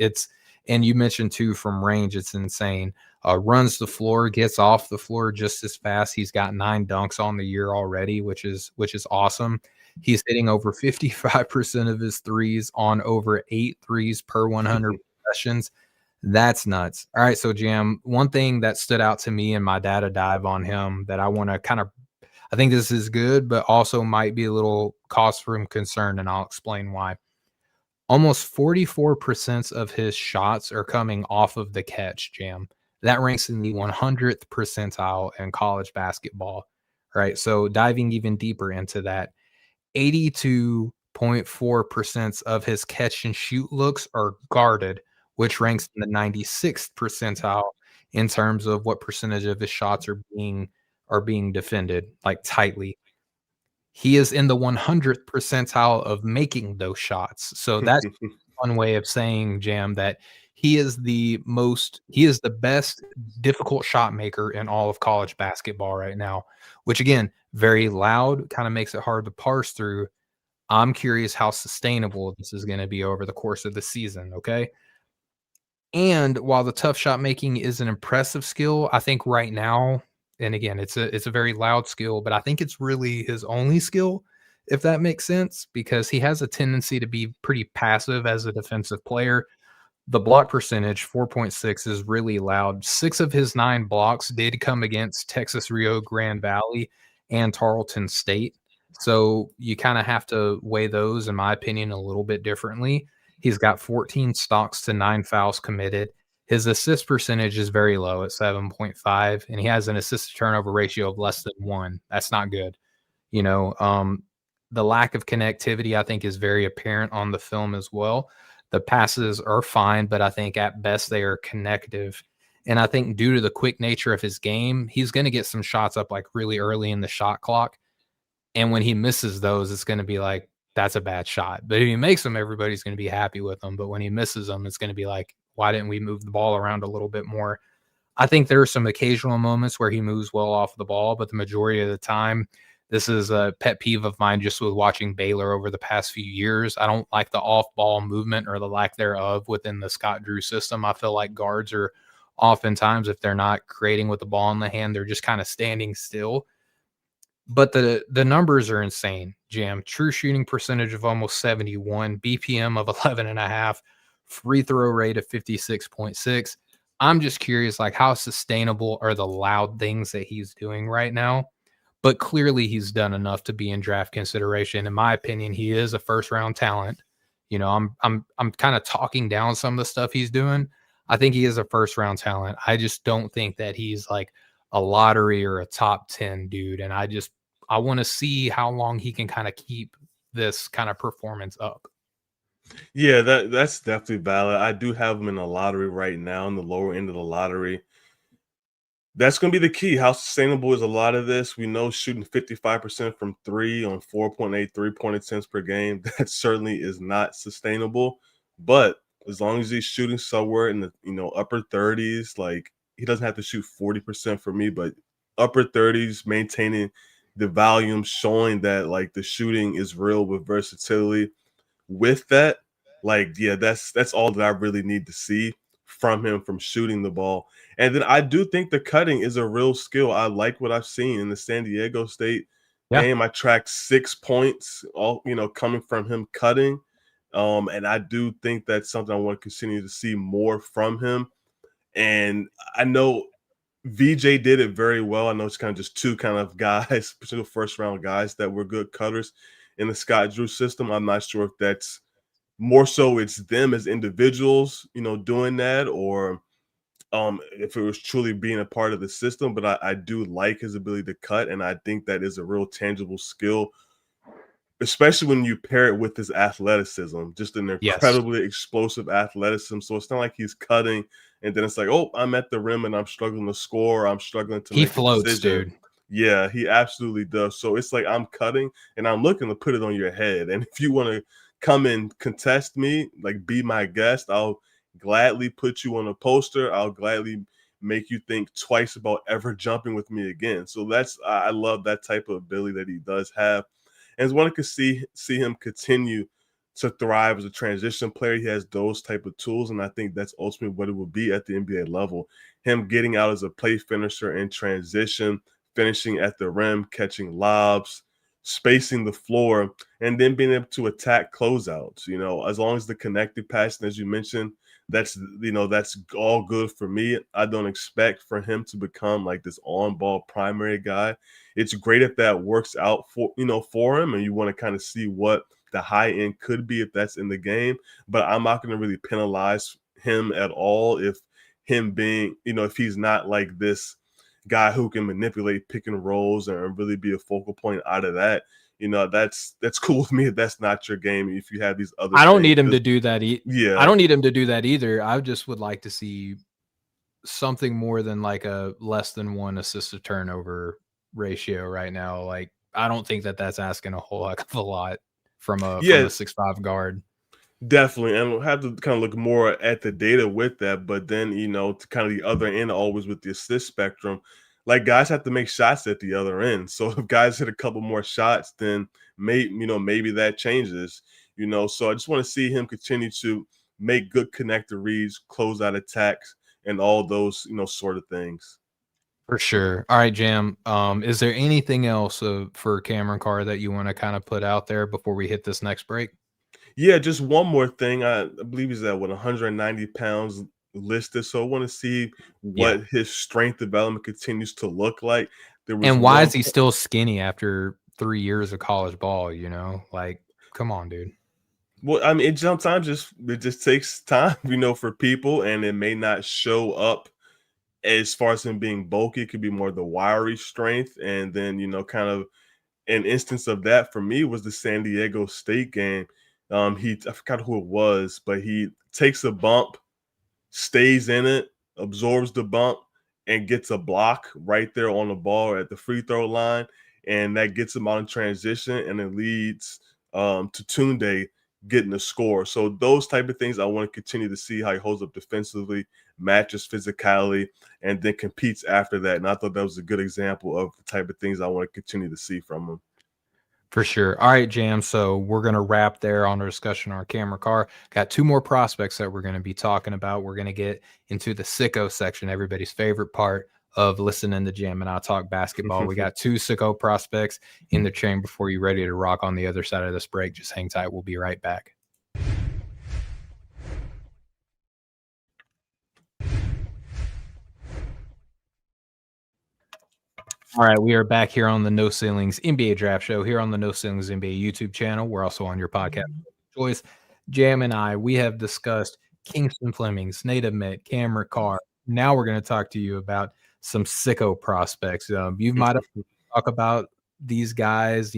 And you mentioned too from range, it's insane. Runs the floor, gets off the floor just as fast. He's got 9 dunks on the year already, which is awesome. He's hitting over 55% of his threes on over 8 threes per 100 possessions. That's nuts. All right, so Jam, one thing that stood out to me in my data dive on him that I want to I think this is good, but also might be a little cause for concern, and I'll explain why. Almost 44% of his shots are coming off of the catch, Jam. That ranks in the 100th percentile in college basketball, right? So diving even deeper into that, 82.4% of his catch and shoot looks are guarded, which ranks in the 96th percentile in terms of what percentage of his shots are being defended like tightly. He is in the 100th percentile of making those shots. So that's one way of saying, Jam, that he is the best difficult shot maker in all of college basketball right now, which again, very loud, kind of makes it hard to parse through. I'm curious how sustainable this is going to be over the course of the season. Okay. And while the tough shot making is an impressive skill, I think right now, and again, it's a very loud skill, but I think it's really his only skill, if that makes sense, because he has a tendency to be pretty passive as a defensive player. The block percentage, 4.6, is really loud. 6 of his 9 blocks did come against Texas Rio Grande Valley. and Tarleton State. So you kind of have to weigh those, in my opinion, a little bit differently. He's got 14 stocks to 9 fouls committed. His assist percentage is very low at 7.5, and he has an assist to turnover ratio of less than 1. That's not good. You know, the lack of connectivity, I think, is very apparent on the film as well. The passes are fine, but I think at best they are connective. And I think due to the quick nature of his game, he's going to get some shots up like really early in the shot clock. And when he misses those, it's going to be like, that's a bad shot. But if he makes them, everybody's going to be happy with them. But when he misses them, it's going to be like, why didn't we move the ball around a little bit more? I think there are some occasional moments where he moves well off the ball, but the majority of the time, this is a pet peeve of mine just with watching Baylor over the past few years. I don't like the off-ball movement or the lack thereof within the Scott Drew system. I feel like guards are oftentimes, if they're not creating with the ball in the hand, they're just kind of standing still. But the numbers are insane, Jam. True shooting percentage of almost 71, BPM of 11.5, free throw rate of 56.6. I'm just curious, like, how sustainable are the loud things that he's doing right now? But clearly he's done enough to be in draft consideration. In my opinion, he is a first round talent. You know, I'm kind of talking down some of the stuff he's doing. I think he is a first round talent. I just don't think that he's like a lottery or a top 10 dude. And I want to see how long he can kind of keep this kind of performance up. Yeah, that's definitely valid. I do have him in the lottery right now, in the lower end of the lottery. That's going to be the key. How sustainable is a lot of this? We know shooting 55% from three on 4.8 3-point attempts per game. That certainly is not sustainable. But as long as he's shooting somewhere in the upper 30s, like he doesn't have to shoot 40% for me, but upper 30s, maintaining the volume, showing that like the shooting is real with versatility. With that, like, yeah, that's all that I really need to see from him from shooting the ball. And then I do think the cutting is a real skill. I like what I've seen in the San Diego State Yeah. game. I tracked 6 points, all coming from him cutting. And I do think that's something I want to continue to see more from him. And I know VJ did it very well. I know it's kind of just two kind of guys, potential first round guys that were good cutters in the Scott Drew system. I'm not sure if that's more so it's them as individuals, doing that, or if it was truly being a part of the system. But I do like his ability to cut, and I think that is a real tangible skill, especially when you pair it with his athleticism, just an Yes. incredibly explosive athleticism. So it's not like he's cutting and then it's like, oh, I'm at the rim and I'm struggling to score, or I'm struggling to He make a floats, decision. dude. Yeah, he absolutely does. So it's like I'm cutting and I'm looking to put it on your head. And if you want to come and contest me, like be my guest, I'll gladly put you on a poster. I'll gladly make you think twice about ever jumping with me again. So I love that type of ability that he does have. And one could see him continue to thrive as a transition player. He has those type of tools, and I think that's ultimately what it will be at the NBA level. Him getting out as a play finisher in transition, finishing at the rim, catching lobs, spacing the floor, and then being able to attack closeouts. As long as the connected passing, as you mentioned, that's all good for me. I don't expect for him to become like this on-ball primary guy. It's great if that works out for him, and you want to kind of see what the high end could be if that's in the game. But I'm not going to really penalize him at all if him being, if he's not like this guy who can manipulate pick and rolls and really be a focal point out of that. That's cool with me if that's not your game. If you have these other I don't things, need him to do that. yeah, I don't need him to do that either. I just would like to see something more than like a less than 1 assist to turnover ratio right now. Like, I don't think that that's asking a whole heck of a lot from a yeah, 6'5" guard. definitely. And we'll have to kind of look more at the data with that. But then, to kind of the other end, always with the assist spectrum, like guys have to make shots at the other end. So if guys hit a couple more shots, then maybe that changes. So I just want to see him continue to make good connector reads, close out attacks, and all those, sort of things. For sure. All right, Jam. Is there anything else for Cameron Carr that you want to kind of put out there before we hit this next break? Yeah, just one more thing. I believe he's at 190 pounds listed. So I want to see Yeah. what his strength development continues to look like. There was And why one is he still skinny after 3 years of college ball, you know? Like, come on, dude. Well, I mean, it sometimes it just takes time, for people, and it may not show up as far as him being bulky. It could be more the wiry strength, and then kind of an instance of that for me was the San Diego State game. I forgot who it was, but he takes a bump, stays in it, absorbs the bump, and gets a block right there on the ball at the free throw line, and that gets him out in transition, and it leads to Tunde getting the score. So those type of things I want to continue to see how he holds up defensively, matches physicality, and then competes after that. And I thought that was a good example of the type of things I want to continue to see from him. For sure. All right, Jam. So we're going to wrap there on our discussion on our camera car. Got two more prospects that we're going to be talking about. We're going to get into the sicko section, everybody's favorite part of listening to Jam and I talk basketball. We got two sicko prospects in the chamber for you, ready to rock on the other side of this break. Just hang tight. We'll be right back. All right, we are back here on the No Ceilings NBA Draft Show, here on the No Ceilings NBA YouTube channel. We're also on your podcast choice. Jam and I, we have discussed Kingston Flemings, Nate Ament, Cameron Carr. Now we're going to talk to you about some sicko prospects. You might have talk about these guys,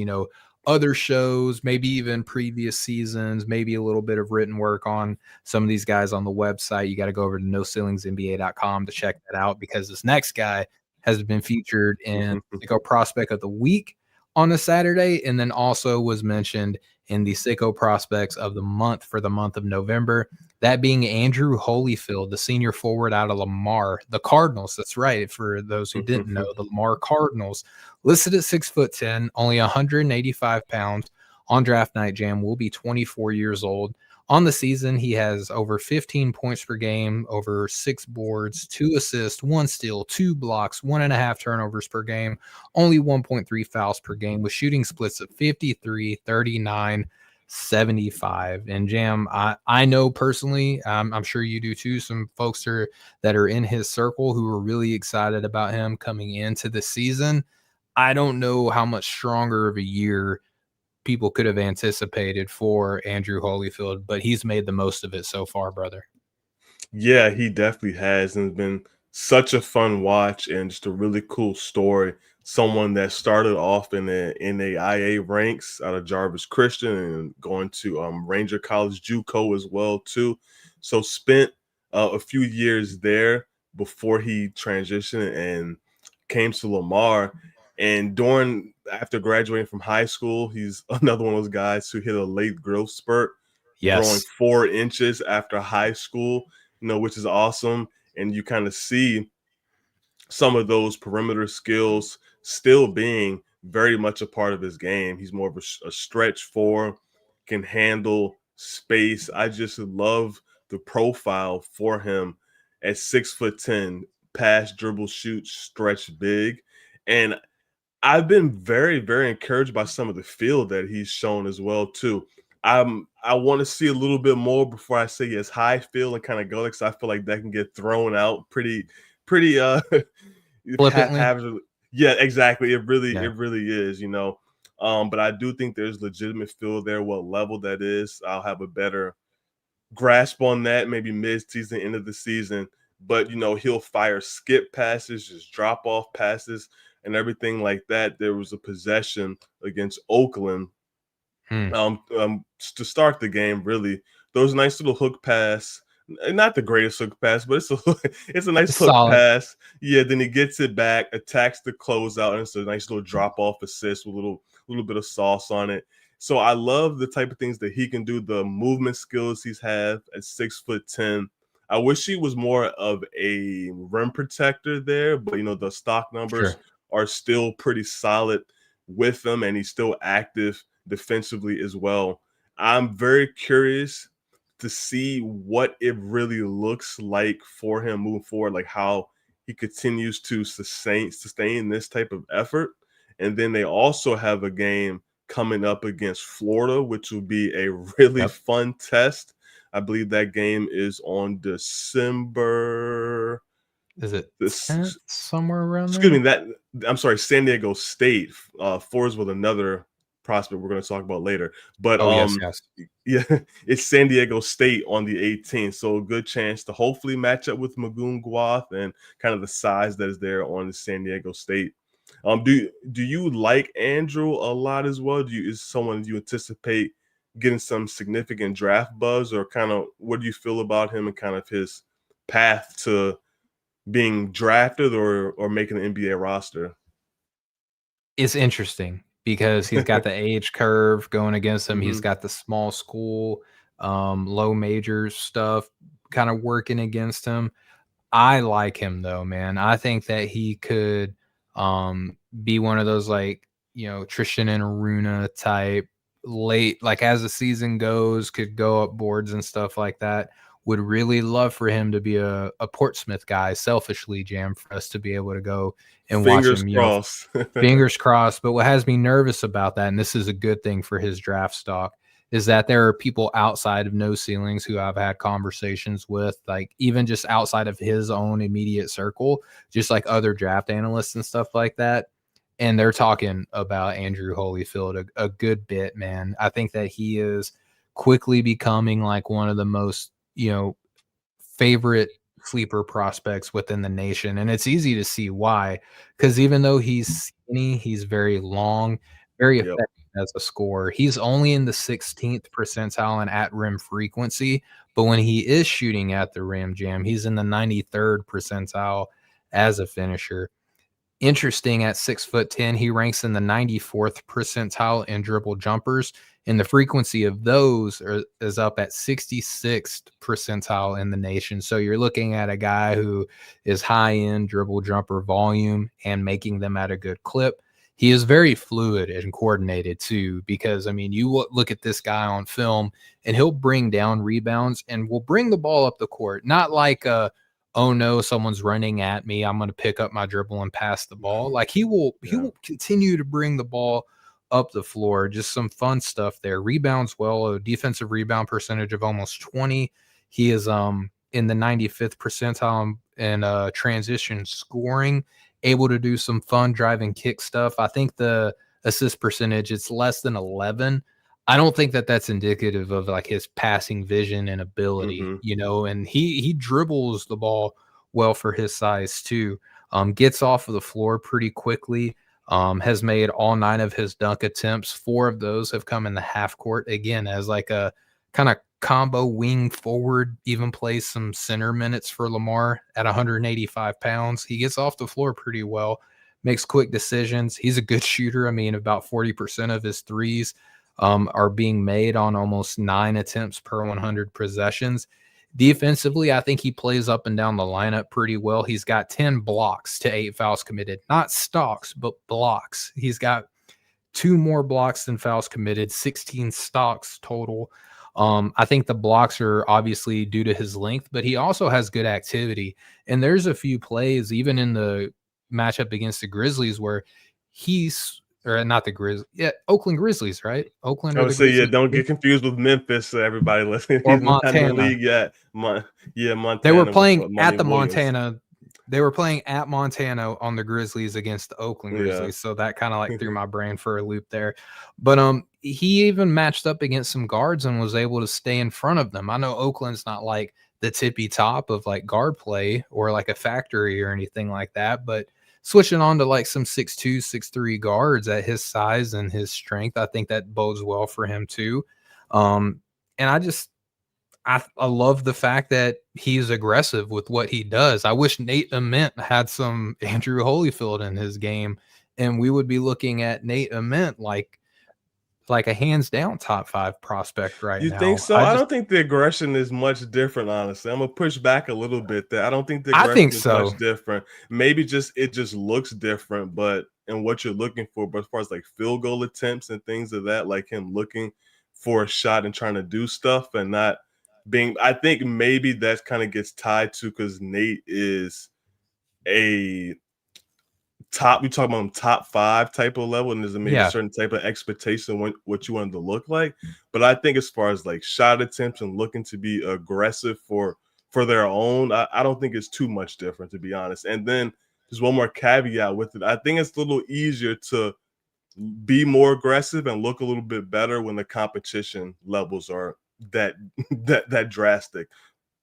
other shows, maybe even previous seasons, maybe a little bit of written work on some of these guys on the website. You got to go over to noceilingsnba.com to check that out, because this next guy has been featured in Sicko Prospect of the Week on a Saturday, and then also was mentioned in the Sicko Prospects of the Month for the month of November, that being Andrew Holifield, the senior forward out of Lamar, the Cardinals. That's right. For those who didn't know, the Lamar Cardinals, listed at 6'10", only 185 pounds. On draft night, Jam will be 24 years old. On the season, he has over 15 points per game, over 6 boards, 2 assists, 1 steal, 2 blocks, 1.5 turnovers per game, only 1.3 fouls per game, with shooting splits of 53, 39, 75. And Jam, I know personally, I'm sure you do too, some folks that are in his circle who are really excited about him coming into the season. I don't know how much stronger of a year people could have anticipated for Andrew Holifield, but he's made the most of it so far, brother. Yeah, he definitely has, and it's been such a fun watch and just a really cool story. Someone that started off in the NAIA ranks out of Jarvis Christian and going to Ranger College JUCO as well too. So spent a few years there before he transitioned and came to Lamar. And after graduating from high school, he's another one of those guys who hit a late growth spurt, growing Yes. 4 inches after high school, which is awesome. And you kind of see some of those perimeter skills still being very much a part of his game. He's more of a stretch four, can handle space. I just love the profile for him at 6'10", pass, dribble, shoot, stretch big. And I've been very, very encouraged by some of the field that he's shown as well too. I want to see a little bit more before I say his high field and kind of go, because I feel like that can get thrown out pretty Flippantly. Yeah, exactly. It really Yeah. it really is. But I do think there's legitimate field there. What level that is, I'll have a better grasp on that maybe mid-season, end of the season. But he'll fire skip passes, just drop off passes and everything like that. There was a possession against Oakland to start the game. Really, there was a nice little hook pass. Not the greatest hook pass, but it's a nice hook Solid. pass. Yeah, then he gets it back, attacks the closeout, and it's a nice little drop off assist with a little bit of sauce on it. So I love the type of things that he can do, the movement skills he's have at 6'10". I wish he was more of a rim protector there, but the stock numbers Sure. are still pretty solid with him, and he's still active defensively as well. I'm very curious to see what it really looks like for him moving forward, like how he continues to sustain this type of effort. And then they also have a game coming up against Florida, which will be a really Yep. fun test. I believe that game is on December Is it This 10th, somewhere around excuse me, there? that I'm sorry, San Diego State, fours with another prospect we're gonna talk about later. But Oh, yes, yes. yeah, it's San Diego State on the 18th. So a good chance to hopefully match up with Magoon Guath and kind of the size that is there on the San Diego State. Do you like Andrew a lot as well? Is someone you anticipate getting some significant draft buzz, or kind of what do you feel about him and kind of his path to being drafted or making the NBA roster? It's interesting because he's got the age curve going against him. He's Mhm. got the small school, low major stuff kind of working against him. I like him though, man. I think that he could be one of those like, Tristan and Aruna type late, like as the season goes, could go up boards and stuff like that. Would really love for him to be a Portsmouth guy, selfishly, Jam, for us to be able to go and watch Fingers him, crossed. fingers crossed. But what has me nervous about that, and this is a good thing for his draft stock, is that there are people outside of No Ceilings who I've had conversations with, like even just outside of his own immediate circle, just like other draft analysts and stuff like that. And they're talking about Andrew Holyfield a good bit, man. I think that he is quickly becoming like one of the most, favorite sleeper prospects within the nation. And it's easy to see why, because even though he's skinny, he's very long, very Yep. effective as a scorer. He's only in the 16th percentile in at rim frequency, but when he is shooting at the rim, Jam, he's in the 93rd percentile as a finisher. Interesting, at 6'10", he ranks in the 94th percentile in dribble jumpers, and the frequency of those is up at 66th percentile in the nation. So you're looking at a guy who is high end dribble jumper volume and making them at a good clip. He is very fluid and coordinated too, because I mean, you look at this guy on film and he'll bring down rebounds and will bring the ball up the court, not like oh no, someone's running at me, I'm going to pick up my dribble and pass the ball. Like he Yeah. will continue to bring the ball up the floor. Just some fun stuff there. Rebounds well, a defensive rebound percentage of almost 20. He is in the 95th percentile in transition scoring, able to do some fun driving kick stuff. I think the assist percentage, it's less than 11. I don't think that that's indicative of like his passing vision and ability, Mhm. and he dribbles the ball well for his size too. Gets off of the floor pretty quickly. Has made all 9 of his dunk attempts. 4 of those have come in the half court, again, as like a kind of combo wing forward, even plays some center minutes for Lamar at 185 pounds. He gets off the floor pretty well, makes quick decisions. He's a good shooter. I mean, about 40% of his threes are being made on almost 9 attempts per 100 possessions. Defensively, I think he plays up and down the lineup pretty well. He's got 10 blocks to 8 fouls committed, not stocks, but blocks. He's got 2 more blocks than fouls committed, 16 stocks total. I think the blocks are obviously due to his length, but he also has good activity. And there's a few plays, even in the matchup against the Grizzlies, where he's or not the Grizz, yeah, Oakland Grizzlies, right? Oakland I or would the say, yeah, Grizzlies don't get confused with Memphis, everybody listening. or He's not in the Montana. league yet. Yeah, They were Montana with playing at Monty the Williams. Montana. They were playing at Montana on the Grizzlies against the Oakland Yeah. Grizzlies, so that kind of like threw my brain for a loop there. But he even matched up against some guards and was able to stay in front of them. I know Oakland's not like the tippy top of like guard play or like a factory or anything like that, but switching on to like some 6'2", 6'3" guards at his size and his strength, I think that bodes well for him too. And I love the fact that he's aggressive with what he does. I wish Nate Ament had some Andrew Holyfield in his game, and we would be looking at Nate Ament like a hands down top 5 prospect right You think now. so? I don't think the aggression is much different, honestly. I'm gonna push back a little bit there. I don't think the I aggression think is much so. different. Maybe just it just looks different, but and what you're looking for. But as far as like field goal attempts and things of that, like him looking for a shot and trying to do stuff and not being, I think maybe that kind of gets tied to because Nate is a top, we talk about top 5 type of level, and there's a maybe Yeah. certain type of expectation what you want it to look like. But I think as far as like shot attempts and looking to be aggressive for for their own, I don't think it's too much different, to be honest. And then just one more caveat with it. I think it's a little easier to be more aggressive and look a little bit better when the competition levels are that that drastic.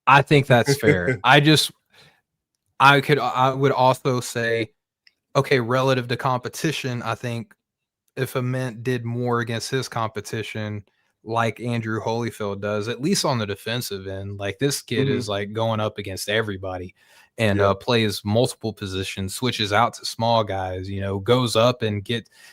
I think that's fair. I would also say, okay, relative to competition, I think if Ament did more against his competition, like Andrew Holyfield does, at least on the defensive end, like this kid Mhm. is like going up against everybody and Yep. plays multiple positions, switches out to small guys, goes up and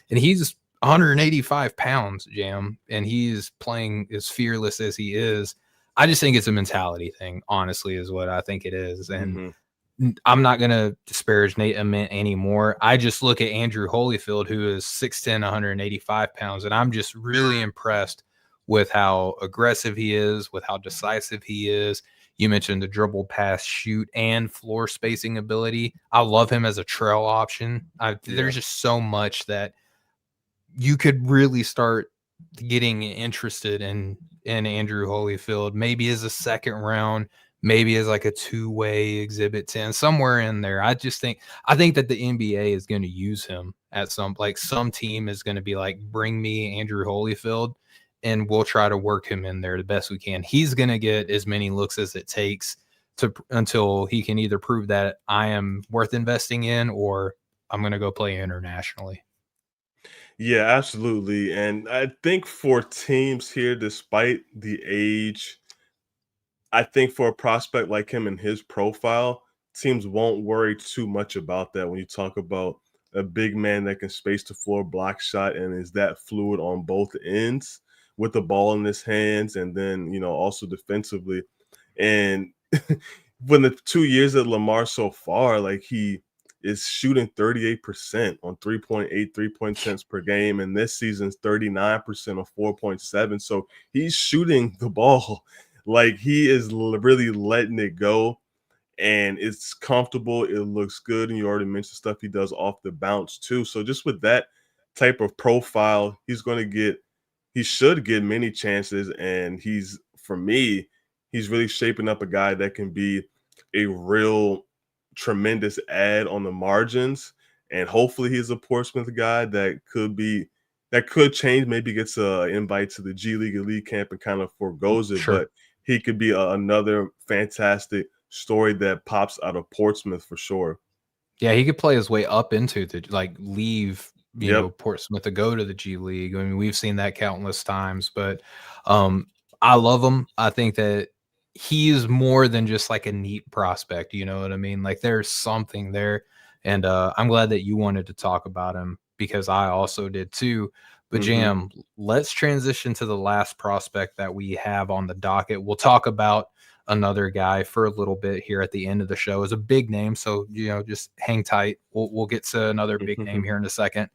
he's 185 pounds, Jam, and he's playing as fearless as he is. I just think it's a mentality thing, honestly, is what I think it is. And Mhm. I'm not going to disparage Nate Ament anymore. I just look at Andrew Holyfield, who is 6'10", 185 pounds, and I'm just really impressed with how aggressive he is, with how decisive he is. You mentioned the dribble, pass, shoot, and floor spacing ability. I love him as a trail option. Yeah. There's just so much that you could really start getting interested in Andrew Holyfield, maybe as a second round, maybe as like a two-way exhibit 10, somewhere in there. I think that the NBA is going to use him at some team is going to be like, bring me Andrew Holyfield and we'll try to work him in there the best we can. He's going to get as many looks as it takes until he can either prove that I am worth investing in or I'm going to go play internationally. Yeah, absolutely. And I think for teams here, despite the age, I think for a prospect like him and his profile, teams won't worry too much about that when you talk about a big man that can space the floor, block shot, and is that fluid on both ends with the ball in his hands, and then also defensively. And when the 2 years at Lamar so far, like he is shooting 38% on 3.8 3-point attempts per game, and this season's 39% on 4.7. So he's shooting the ball like he is really letting it go, and it's comfortable. It looks good, and you already mentioned stuff he does off the bounce too. So just with that type of profile, he should get many chances, and for me, he's really shaping up a guy that can be a real tremendous add on the margins. And hopefully, he's a Portsmouth guy that could change. Maybe gets a invite to the G League Elite Camp and kind of forgoes it, Sure. but he could be another fantastic story that pops out of Portsmouth for sure. Yeah, he could play his way up into leave, Yep. Portsmouth to go to the G League. I mean, we've seen that countless times, but um I love him. I think that he's more than just like a neat prospect, you know what I mean? Like there's something there. And I'm glad that you wanted to talk about him because I also did too. But Hmm. Jam, let's transition to the last prospect that we have on the docket. We'll talk about another guy for a little bit here at the end of the show is a big name. So, just hang tight. We'll get to another big name here in a second.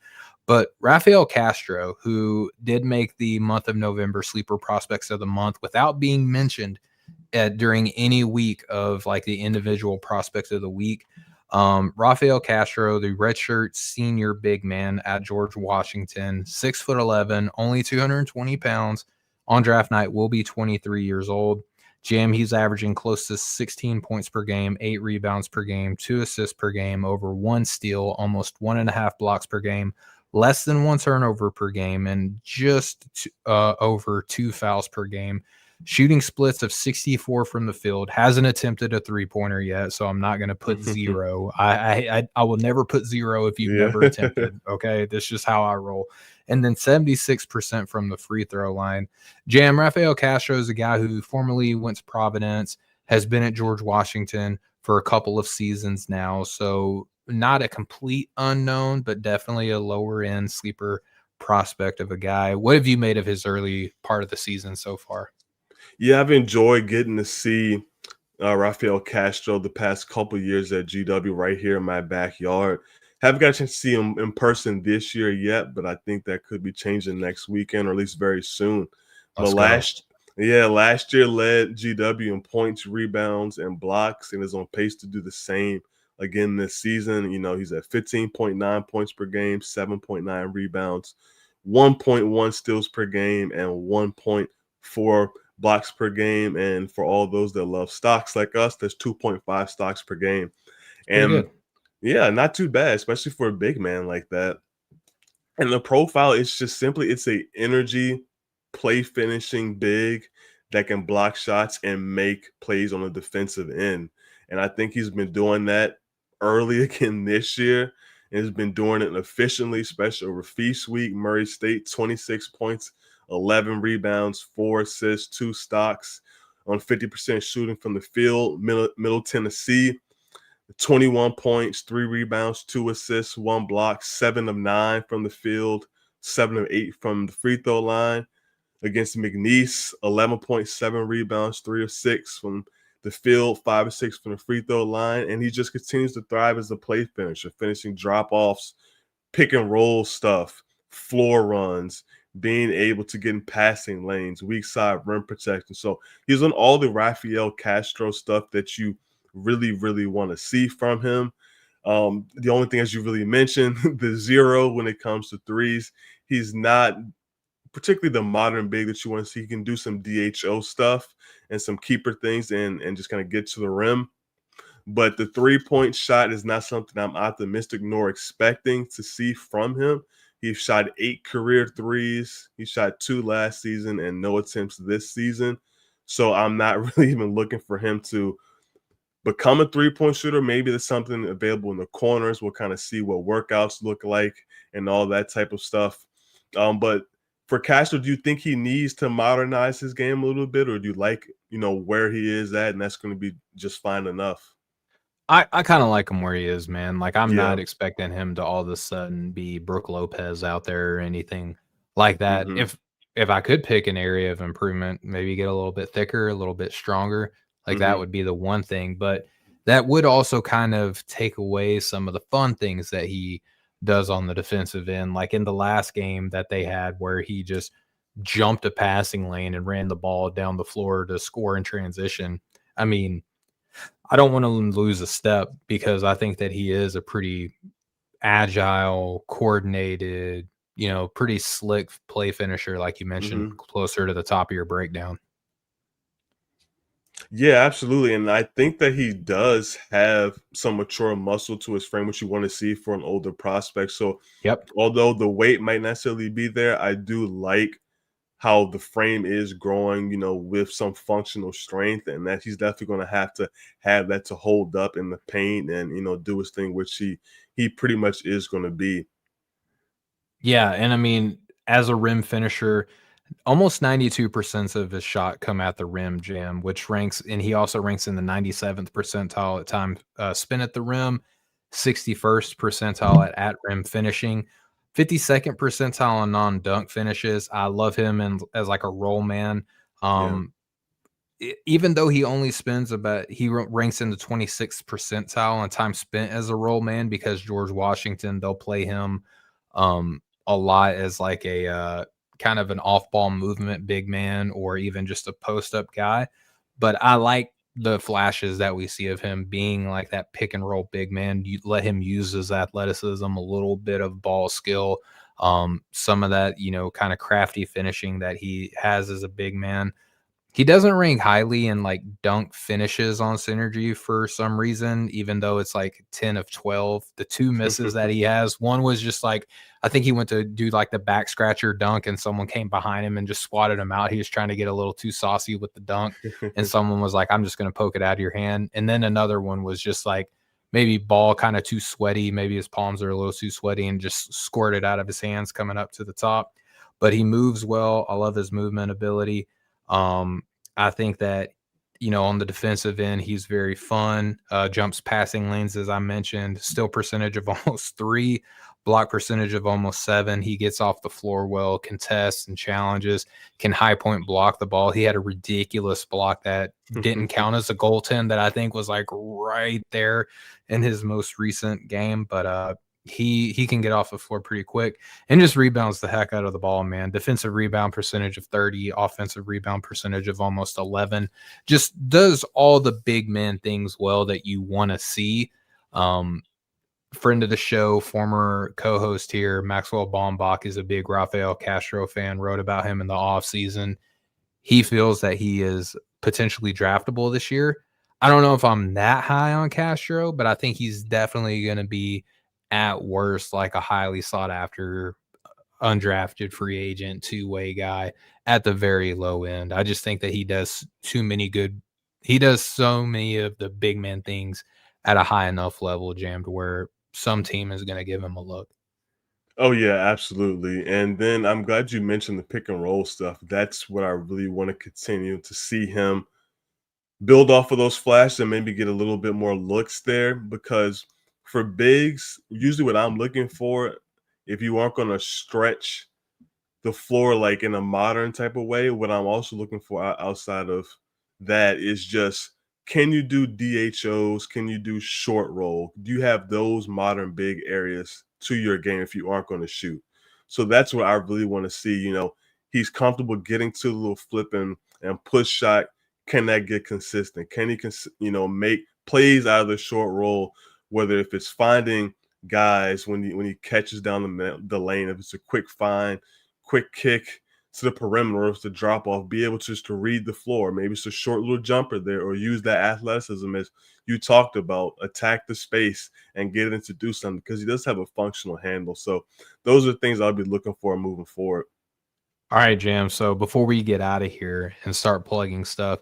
But Rafael Castro, who did make the month of November Sleeper Prospects of the Month without being mentioned during any week of like the individual prospects of the week. Rafael Castro, the redshirt senior big man at George Washington, 6'11", only 220 pounds. On draft night, will be 23 years old. Jim, he's averaging close to 16 points per game, 8 rebounds per game, 2 assists per game, over 1 steal, almost 1.5 blocks per game, less than 1 turnover per game, and just over 2 fouls per game. Shooting splits of 64 from the field. Hasn't attempted a three-pointer yet, so I'm not going to put zero. I will never put zero if you've Yeah. never attempted. Okay, that's just how I roll. And then 76% from the free throw line. Jam, Rafael Castro is a guy who formerly went to Providence, has been at George Washington for a couple of seasons now, so not a complete unknown, but definitely a lower end sleeper prospect of a guy. What have you made of his early part of the season so far? Yeah, I've enjoyed getting to see Rafael Castro the past couple years at GW right here in my backyard. Haven't got a chance to see him in person this year yet, but I think that could be changing next weekend or at least very soon. But Let's go. last year led GW in points, rebounds, and blocks, and is on pace to do the same again this season. He's at 15.9 points per game, 7.9 rebounds, 1.1 steals per game, and 1.4 blocks per game. And for all those that love stocks like us, that's 2.5 stocks per game. Pretty And good. yeah, not too bad, especially for a big man like that. And the profile is just simply it's a energy play finishing big that can block shots and make plays on the defensive end. And I think he's been doing that early again this year and has been doing it efficiently, especially over Feast Week. Murray State, 26 points, 11 rebounds, 4 assists, 2 stocks on 50% shooting from the field. Middle Tennessee, 21 points, 3 rebounds, 2 assists, 1 block, 7 of 9 from the field, 7 of 8 from the free throw line. Against McNeese, 11.7 rebounds, 3 of 6 from the field, 5 of 6 from the free throw line. And he just continues to thrive as a play finisher, finishing drop offs, pick and roll stuff, floor runs, being able to get in passing lanes, weak side rim protection. So he's on all the Rafael Castro stuff that you really, really want to see from him. The only thing, as you really mentioned, the zero when it comes to threes. He's not particularly the modern big that you want to see. He can do some DHO stuff and some keeper things and just kind of get to the rim. But the 3-point shot is not something I'm optimistic nor expecting to see from him. He shot 8 career threes. He shot 2 last season and no attempts this season. So I'm not really even looking for him to become a 3-point shooter. Maybe there's something available in the corners. We'll kind of see what workouts look like and all that type of stuff. But for Castro, do you think he needs to modernize his game a little bit, or do you like, where he is at, and that's going to be just fine enough? I kind of like him where he is, man. Like, I'm Yeah. not expecting him to all of a sudden be Brooke Lopez out there or anything like that. Hmm. If I could pick an area of improvement, maybe get a little bit thicker, a little bit stronger, like that Hmm. would be the one thing. But that would also kind of take away some of the fun things that he does on the defensive end. Like in the last game that they had where he just jumped a passing lane and ran the ball down the floor to score in transition. I mean, I don't want to lose a step because I think that he is a pretty agile, coordinated, pretty slick play finisher, like you mentioned, Hmm. closer to the top of your breakdown. Yeah, absolutely. And I think that he does have some mature muscle to his frame, which you want to see for an older prospect. So Yep. although the weight might necessarily be there, I do like how the frame is growing, with some functional strength, and that he's definitely going to have that to hold up in the paint and do his thing, which he pretty much is going to be. Yeah. And I mean, as a rim finisher, almost 92% of his shot come at the rim jam, which ranks, and he also ranks in the 97th percentile at time spin at the rim, 61st percentile at rim finishing, 52nd percentile on non-dunk finishes. I love him as like a roll man. Yeah. Um, Even though he only spends about, he ranks in the 26th percentile on time spent as a roll man because George Washington, they'll play him a lot as like a kind of an off-ball movement big man or even just a post-up guy. But I like the flashes that we see of him being like that pick and roll big man. You let him use his athleticism, a little bit of ball skill, some of that, kind of crafty finishing that he has as a big man. He doesn't rank highly in, like, dunk finishes on Synergy for some reason, even though it's, like, 10 of 12. The 2 misses that he has, one was just, like, I think he went to do, like, the back scratcher dunk, and someone came behind him and just swatted him out. He was trying to get a little too saucy with the dunk, and someone was like, "I'm just gonna poke it out of your hand." And then another one was just, like, maybe ball kinda too sweaty, maybe his palms are a little too sweaty and just squirted out of his hands coming up to the top. But he moves well. I love his movement ability. I think that, on the defensive end, he's very fun, jumps passing lanes, as I mentioned, still percentage of almost 3, block percentage of almost 7. He gets off the floor well, contests and challenges, can high point block the ball. He had a ridiculous block that didn't count as a goaltend that I think was like right there in his most recent game. But he can get off the floor pretty quick and just rebounds the heck out of the ball, man. Defensive rebound percentage of 30, offensive rebound percentage of almost 11. Just does all the big man things well that you want to see. Um, Friend of the show, former co-host here, Maxwell Baumbach, is a big Rafael Castro fan, wrote about him in the offseason. he feels that he is potentially draftable this year. I don't know if I'm that high on Castro, but I think he's definitely going to be at worst like a highly sought after undrafted free agent two-way guy at the very low end. I just think that he does so many of the big man things at a high enough level, Jam, to where some team is going to give him a look. Oh yeah, absolutely. And then I'm glad you mentioned the pick and roll stuff. That's what I really want to continue to see him build off of those flashes and maybe get a little bit more looks there, because for bigs, usually what I'm looking for, if you aren't going to stretch the floor like in a modern type of way, what I'm also looking for outside of that is just, can you do DHOs? Can you do short roll? Do you have those modern big areas to your game if you aren't going to shoot? So that's what I really want to see. He's comfortable getting to the little flipping and push shot. Can that get consistent? Can he, make plays out of the short roll, whether if it's finding guys when he catches down the lane, if it's a quick find, quick kick to the perimeter, or it's a drop off, be able just to read the floor. Maybe it's a short little jumper there, or use that athleticism as you talked about, attack the space and get it to do something, because he does have a functional handle. So those are things I'll be looking for moving forward. All right, Jam. So before we get out of here and start plugging stuff,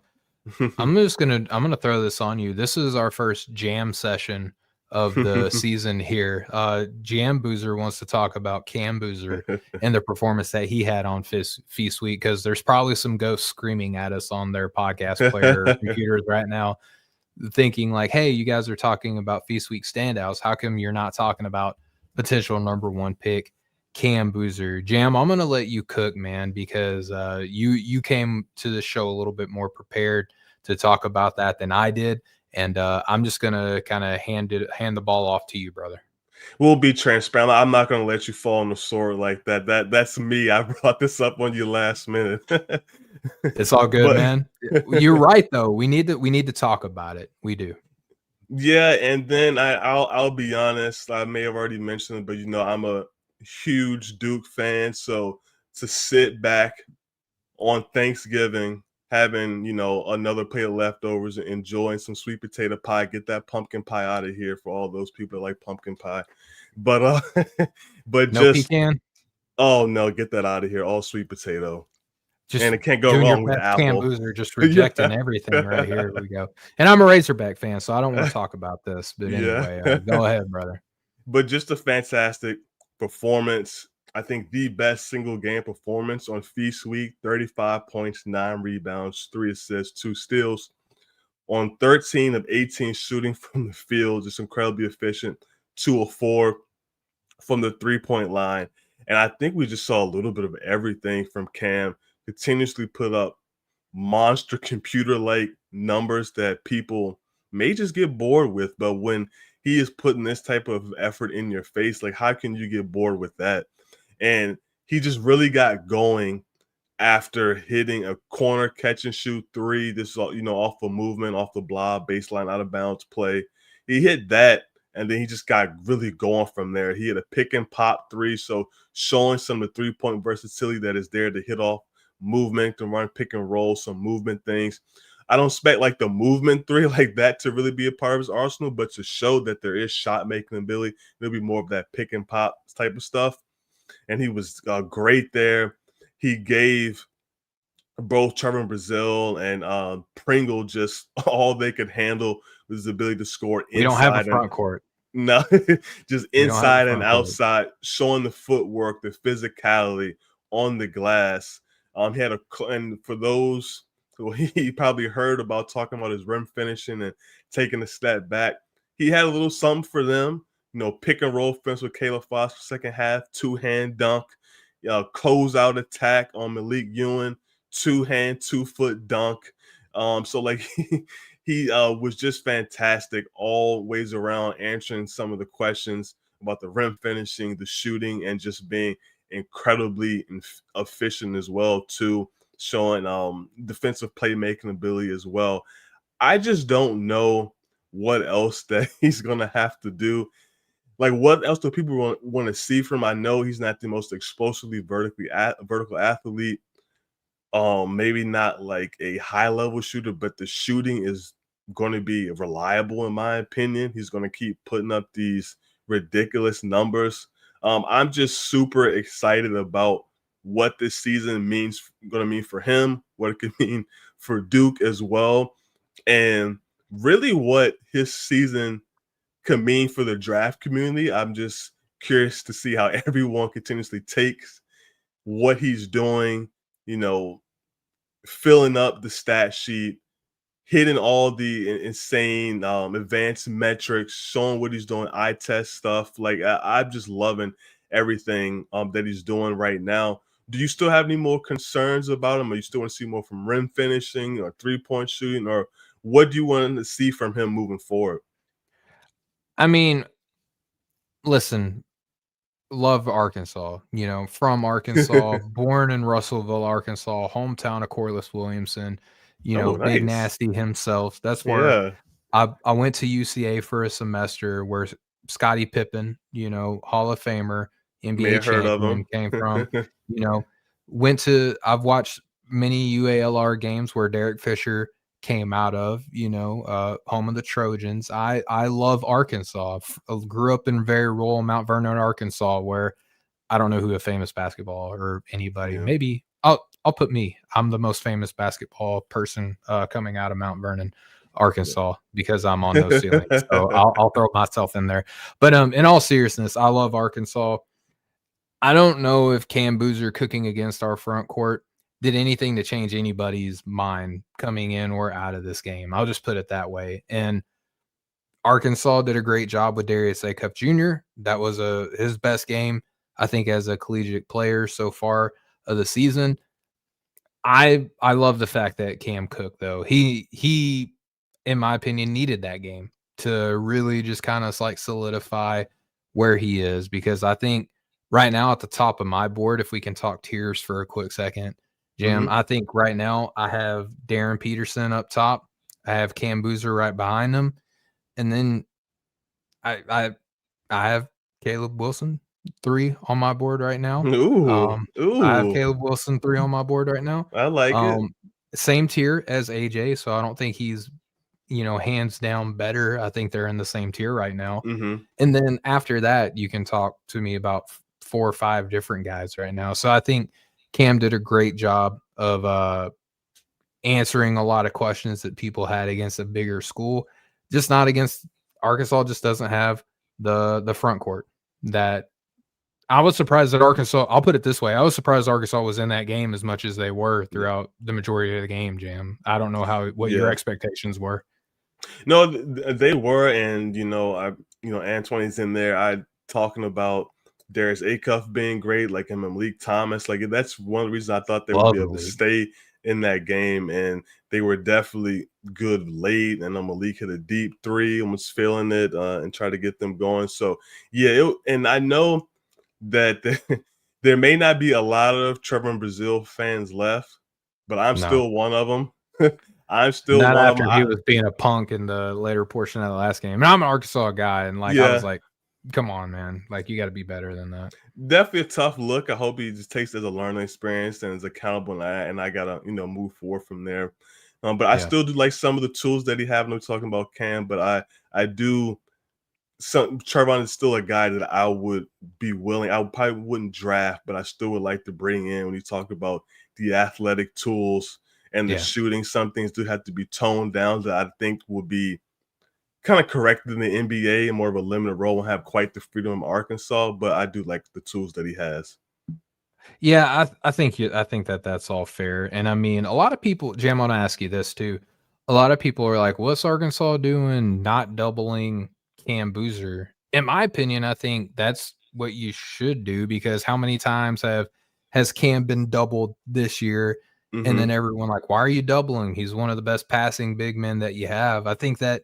I'm gonna throw this on you. This is our first jam session of the season here. Jam Boozer wants to talk about Cam Boozer and the performance that he had on Feast Week, because there's probably some ghosts screaming at us on their podcast player computers right now, thinking like, "Hey, you guys are talking about Feast Week standouts. How come you're not talking about potential number one pick Cam Boozer?" Jam, I'm gonna let you cook, man, because you came to the show a little bit more prepared to talk about that than I did, and I'm just gonna kind of hand the ball off to you, brother. We'll be transparent. I'm not going to let you fall on the sword like that. That's me. I brought this up on you last minute. It's all good, But man. You're right, though. We need to talk about it. We do. yeah, and then I'll be honest. I may have already mentioned it, but I'm a huge Duke fan. So to sit back on Thanksgiving, having another plate of leftovers, and enjoying some sweet potato pie, get that pumpkin pie out of here for all those people that like pumpkin pie. But but No just, pecan. oh no, get that out of here. All sweet potato. Just And it can't go doing your wrong with best, Cam apple. Boozer, just rejecting Yeah. everything right here. We go. And I'm a Razorback fan, so I don't want to talk about this. But Yeah. anyway, go ahead, brother. But just a fantastic performance. I think the best single game performance on Feast Week: 35 points, 9 rebounds, 3 assists, 2 steals on 13 of 18 shooting from the field. Just incredibly efficient. 2 of 4 from the 3-point line. And I think we just saw a little bit of everything from Cam. Continuously put up monster computer like numbers that people may just get bored with. But when he is putting this type of effort in your face, like, how can you get bored with that? And he just really got going after hitting a corner catch and shoot three. This is all, off a movement, off the blob, baseline, out of bounds play. He hit that, and then he just got really going from there. He had a pick and pop three, so showing some of the 3-point versatility that is there to hit off movement, to run pick and roll, some movement things. I don't expect like the movement three like that to really be a part of his arsenal, but to show that there is shot making ability, it'll be more of that pick and pop type of stuff. And he was great there. He gave both Trevor Brazil and Pringle just all they could handle was his ability to score We don't have a inside and front court. no, just We don't have a inside and front court. outside, showing the footwork, the physicality on the glass. He had and for those who he probably heard about talking about his rim finishing and taking a step back, he had a little something for them. Pick and roll fence with Caleb Foster, second half, 2-hand dunk, close out attack on Malik Ewing, 2-hand, 2-foot dunk. So like he was just fantastic all ways around, answering some of the questions about the rim finishing, the shooting, and just being incredibly efficient as well too, showing defensive playmaking ability as well. I just don't know what else that he's gonna have to do. Like, what else do people want to see from him? I know he's not the most explosively vertical athlete, Maybe not like a high level shooter, but the shooting is going to be reliable in my opinion. He's going to keep putting up these ridiculous numbers. I'm just super excited about what this season means going to mean for him, what it could mean for Duke as well, and really what his season could mean for the draft community. I'm just curious to see how everyone continuously takes what he's doing, you know, filling up the stat sheet, hitting all the insane advanced metrics, showing what he's doing, eye test stuff. Like I'm just loving everything that he's doing right now. Do you still have any more concerns about him? Or you still want to see more from rim finishing or 3-point shooting, or what do you want to see from him moving forward? I mean, listen, love Arkansas, from Arkansas, born in Russellville, Arkansas, hometown of Corliss Williamson, Oh, Big nice. Nasty himself. That's where Yeah, I went to UCA for a semester where Scottie Pippen, Hall of Famer, may NBA have heard of champion him. came from, you know, I've watched many UALR games where Derek Fisher came out of, home of the Trojans. I love Arkansas. Grew up in very rural Mount Vernon, Arkansas, where I don't know who a famous basketball or anybody. Yeah. Maybe I'll put me. I'm the most famous basketball person coming out of Mount Vernon, Arkansas, because I'm on those ceilings. So I'll throw myself in there. But in all seriousness, I love Arkansas. I don't know if Cam Boozer cooking against our front court did anything to change anybody's mind coming in or out of this game. I'll just put it that way. And Arkansas did a great job with Darius Acuff Jr. That was his best game, I think, as a collegiate player so far of the season. I love the fact that Cam Cook, though, he in my opinion needed that game to really just kind of like solidify where he is, because I think right now at the top of my board, if we can talk tiers for a quick second, Jim, Hmm. I think right now I have Darren Peterson up top. I have Cam Boozer right behind him. And then I I I have Caleb Wilson 3 on my board right now. Ooh, I have ooh, Caleb Wilson 3 on my board right now. I like it. Um, Same tier as AJ, so I don't think he's, hands down better. I think they're in the same tier right now. Hmm. And then after that, you can talk to me about 4 or 5 different guys right now. So I think Cam did a great job of answering a lot of questions that people had against a bigger school, just not against Arkansas. Just doesn't have the front court that I was surprised that Arkansas. I'll put it this way: I was surprised Arkansas was in that game as much as they were throughout the majority of the game. Jam. I don't know what your Yeah. expectations were. No, they were, and Antoine's in there. I talking about Darius Acuff being great, like him and Malik Thomas. Like that's one of the reasons I thought they would Love be the able to league. stay in that game, and they were definitely good late. And Malik hit a deep three and was feeling it, and try to get them going. So yeah, and I know that there may not be a lot of Trevor and Brazil fans left, but I'm No, still one of them. I'm still not one of them. after he was being a punk in the later portion of the last game. And I'm an Arkansas guy, and I was Yeah, like, "Come on, man! You got to be better than that." definitely a tough look. I hope he just takes it as a learning experience and is accountable, and I gotta move forward from there. But I Yeah, still do like some of the tools that he have. No talking about Cam, but I do. Some Trevon is still a guy that I would be willing. I probably wouldn't draft, but I still would like to bring in when you talk about the athletic tools and the yeah. shooting. Some things do have to be toned down that I think will be kind of corrected in the NBA and more of a limited role and have quite the freedom in Arkansas. But I do like the tools that he has. Yeah, I think that that's all fair. And I mean, a lot of people, Jam, I want to ask you this too. A lot of people are like, "What's Arkansas doing not doubling Cam Boozer?" In my opinion, I think that's what you should do, because how many times has Cam been doubled this year? And then Hmm. everyone like, "Why are you doubling? He's one of the best passing big men that you have." I think that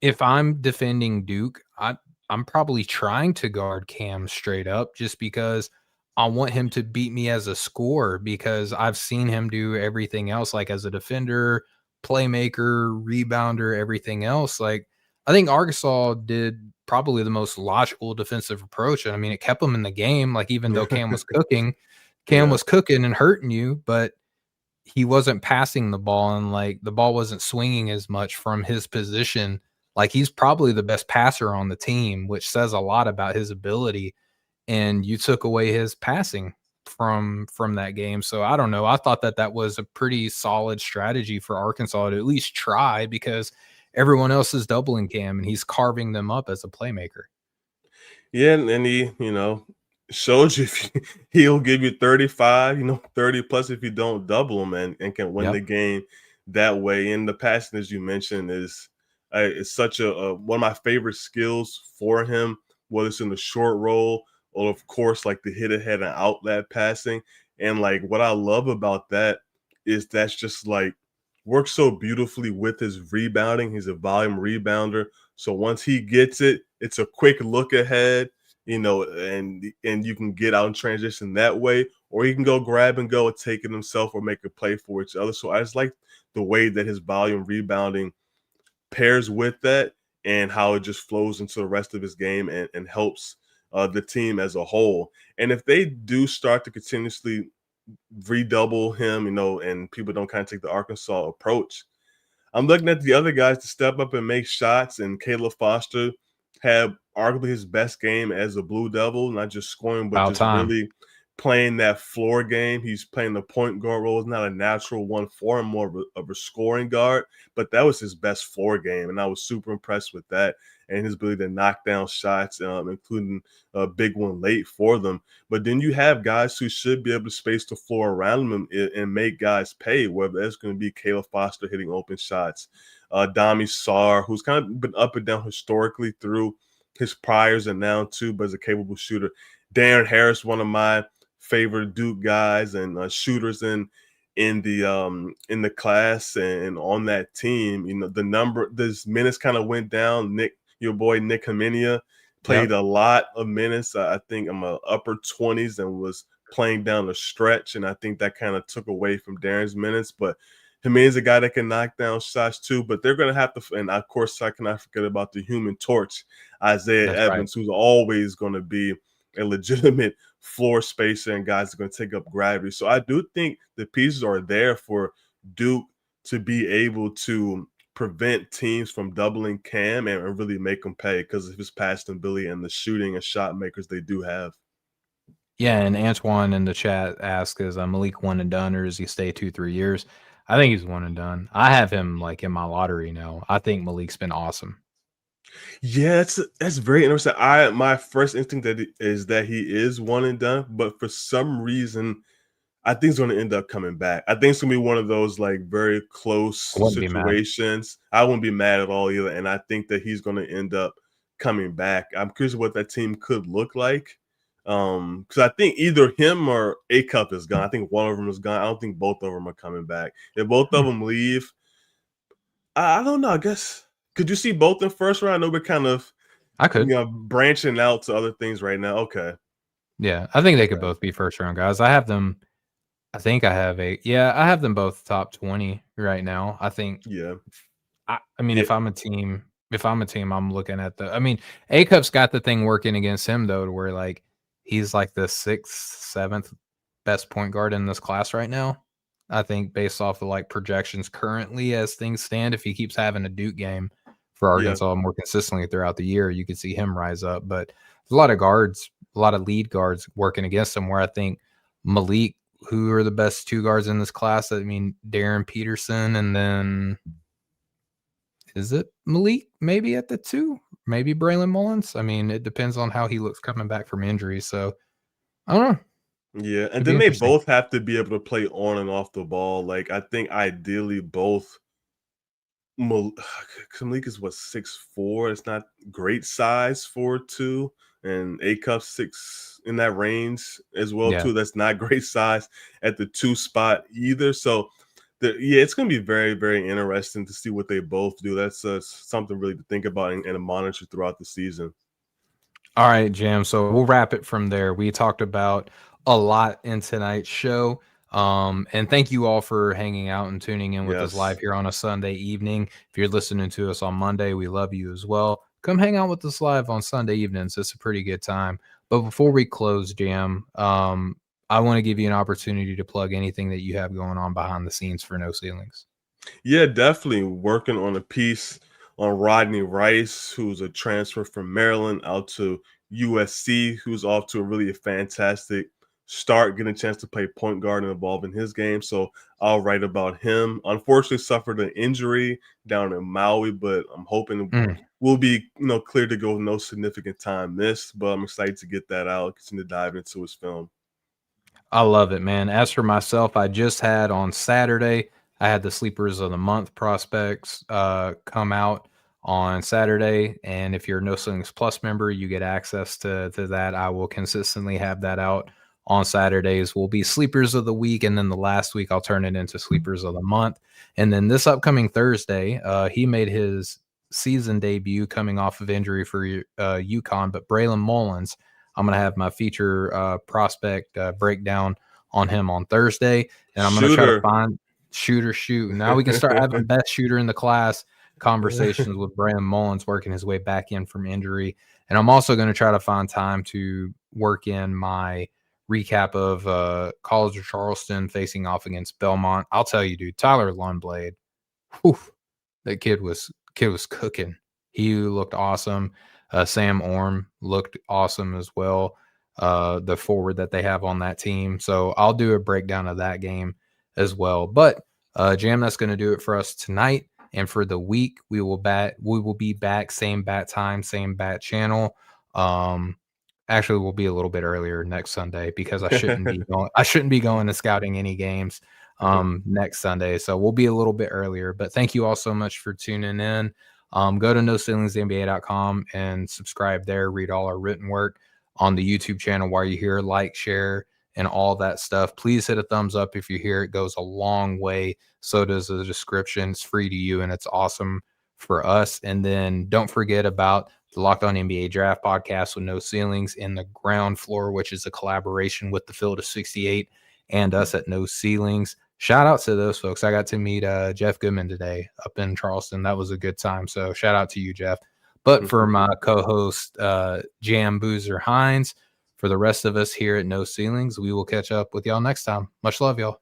if I'm defending Duke, I'm probably trying to guard Cam straight up just because I want him to beat me as a scorer, because I've seen him do everything else, like as a defender, playmaker, rebounder, everything else. I think Arkansas did probably the most logical defensive approach. And I mean, it kept them in the game. Like, even though Cam was cooking Yeah. and hurting you, but he wasn't passing the ball and like the ball wasn't swinging as much from his position. Like he's probably the best passer on the team, which says a lot about his ability. And you took away his passing from that game. So I don't know. I thought that was a pretty solid strategy for Arkansas to at least try because everyone else is doubling Cam and he's carving them up as a playmaker. Yeah, and he, showed you he'll give you 35, 30 plus if you don't double him and can win Yep. the game that way. And the passing, as you mentioned, is such a one of my favorite skills for him, whether it's in the short roll or, of course, like the hit ahead and outlet passing. And like what I love about that is that's just like works so beautifully with his rebounding. He's a volume rebounder. So once he gets it, it's a quick look ahead, and you can get out and transition that way, or he can go grab and go and take it himself or make a play for each other. So I just like the way that his volume rebounding pairs with that and how it just flows into the rest of his game and helps the team as a whole. And if they do start to continuously redouble him, and people don't kind of take the Arkansas approach, I'm looking at the other guys to step up and make shots. And Caleb Foster had arguably his best game as a Blue Devil, not just scoring, but About just time. really playing that floor game. He's playing the point guard role. It's not a natural one for him, more of a scoring guard, but that was his best floor game. And I was super impressed with that and his ability to knock down shots, including a big one late for them. But then you have guys who should be able to space the floor around them and make guys pay, whether that's going to be Caleb Foster hitting open shots, Dami Sarr, who's kind of been up and down historically through his priors and now too, but as a capable shooter. Darren Harris, one of my favorite Duke guys and shooters in the class and on that team. This minutes kind of went down. Your boy Nick Hemenia played Yep. a lot of minutes. I think I'm a upper 20s and was playing down the stretch, and I think that kind of took away from Darren's minutes. But Hemenia's a guy that can knock down shots too. But they're going to have to, and of course, I cannot forget about the Human Torch, Isaiah That's right. Evans, who's always going to be a legitimate floor spacer and guys are going to take up gravity. So I do think the pieces are there for Duke to be able to prevent teams from doubling Cam and really make them pay because of his passing ability and the shooting and shot makers they do have. Yeah, and Antoine in the chat asks, "Is Malik one and done, or does he stay 2-3 years?" I think he's one and done. I have him like in my lottery now. I think Malik's been awesome. Yeah, that's very interesting. My first instinct is that he is one and done, but for some reason, I think he's going to end up coming back. I think it's going to be one of those like very close I wouldn't be mad. situations. I wouldn't be mad at all either, and I think that he's going to end up coming back. I'm curious what that team could look like, because I think either him or A Cup is gone. I think one of them is gone. I don't think both of them are coming back. If both of them leave, I don't know. I guess could you see both in first round? I know we're kind of I could. branching out to other things right now. Okay. Yeah, I think they could Okay. both be first round guys. I have them. I think I have I have them both top 20 right now. I think. Yeah. I mean, Yeah. if I'm a team, I'm looking at the. I mean, A Cup's got the thing working against him though, to where like he's like the 6th, 7th best point guard in this class right now. I think based off of like projections currently as things stand, if he keeps having a Duke game for Yeah. Arkansas more consistently throughout the year, you could see him rise up. But there's a lot of guards, a lot of lead guards working against him. Where I think Malik, who are the best two guards in this class? I mean, Darren Peterson, and then is it Malik maybe at the 2? Maybe Braylon Mullins? I mean, it depends on how he looks coming back from injury, so I don't know. Yeah. And Could be then they interesting. both have to be able to play on and off the ball. Like I think ideally both Mal- Malik is what 6'4". It's not great size for two, and A Cup 6 in that range as well Yeah. too. That's not great size at the 2 spot either. So it's going to be very, very interesting to see what they both do. That's something really to think about and monitor throughout the season. All right, Jam. So we'll wrap it from there. We talked about a lot in tonight's show. And thank you all for hanging out and tuning in with us live Yes. here on a Sunday evening. If you're listening to us on Monday, we love you as well. Come hang out with us live on Sunday evenings. It's a pretty good time. But before we close, Jam, I want to give you an opportunity to plug anything that you have going on behind the scenes for No Ceilings. Yeah, definitely working on a piece on Rodney Rice, who's a transfer from Maryland out to USC, who's off to a really fantastic start, getting a chance to play point guard and involved in his game. So I'll write about him. Unfortunately, suffered an injury down in Maui, but I'm hoping we'll be clear to go, no significant time missed. But I'm excited to get that out, continue to dive into his film. I love it, man. As for myself, I just had on Saturday, I had the Sleepers of the Month prospects come out on Saturday. And if you're a No Ceilings Plus member, you get access to that. I will consistently have that out on Saturdays. Will be Sleepers of the Week. And then the last week, I'll turn it into Sleepers of the Month. And then this upcoming Thursday, he made his season debut coming off of injury for UConn, but Braylon Mullins, I'm going to have my feature prospect breakdown on him on Thursday, and I'm going to try to find shoot. Now we can start having best shooter in the class conversations with Brandon Mullins working his way back in from injury. And I'm also going to try to find time to work in my recap of College of Charleston facing off against Belmont. I'll tell you, dude, Tyler Lundblade, whew, that kid was cooking. He looked awesome. Sam Orm looked awesome as well, the forward that they have on that team. So I'll do a breakdown of that game as well. But Jam, that's going to do it for us tonight. And for the week, we will be back, same bat time, same bat channel. Actually, we'll be a little bit earlier next Sunday because I shouldn't be going to scouting any games next Sunday. So we'll be a little bit earlier. But thank you all so much for tuning in. Go to NoCeilingsNBA.com and subscribe there. Read all our written work on the YouTube channel while you're here. Like, share, and all that stuff. Please hit a thumbs up if you're here. It goes a long way. So does the description. It's free to you, and it's awesome for us. And then don't forget about the Locked On NBA Draft podcast with No Ceilings in the Ground Floor, which is a collaboration with the Field of 68 and us at No Ceilings. Shout out to those folks. I got to meet Jeff Goodman today up in Charleston. That was a good time. So shout out to you, Jeff. But for my co-host, Jam Boozer Hines, for the rest of us here at No Ceilings, we will catch up with y'all next time. Much love, y'all.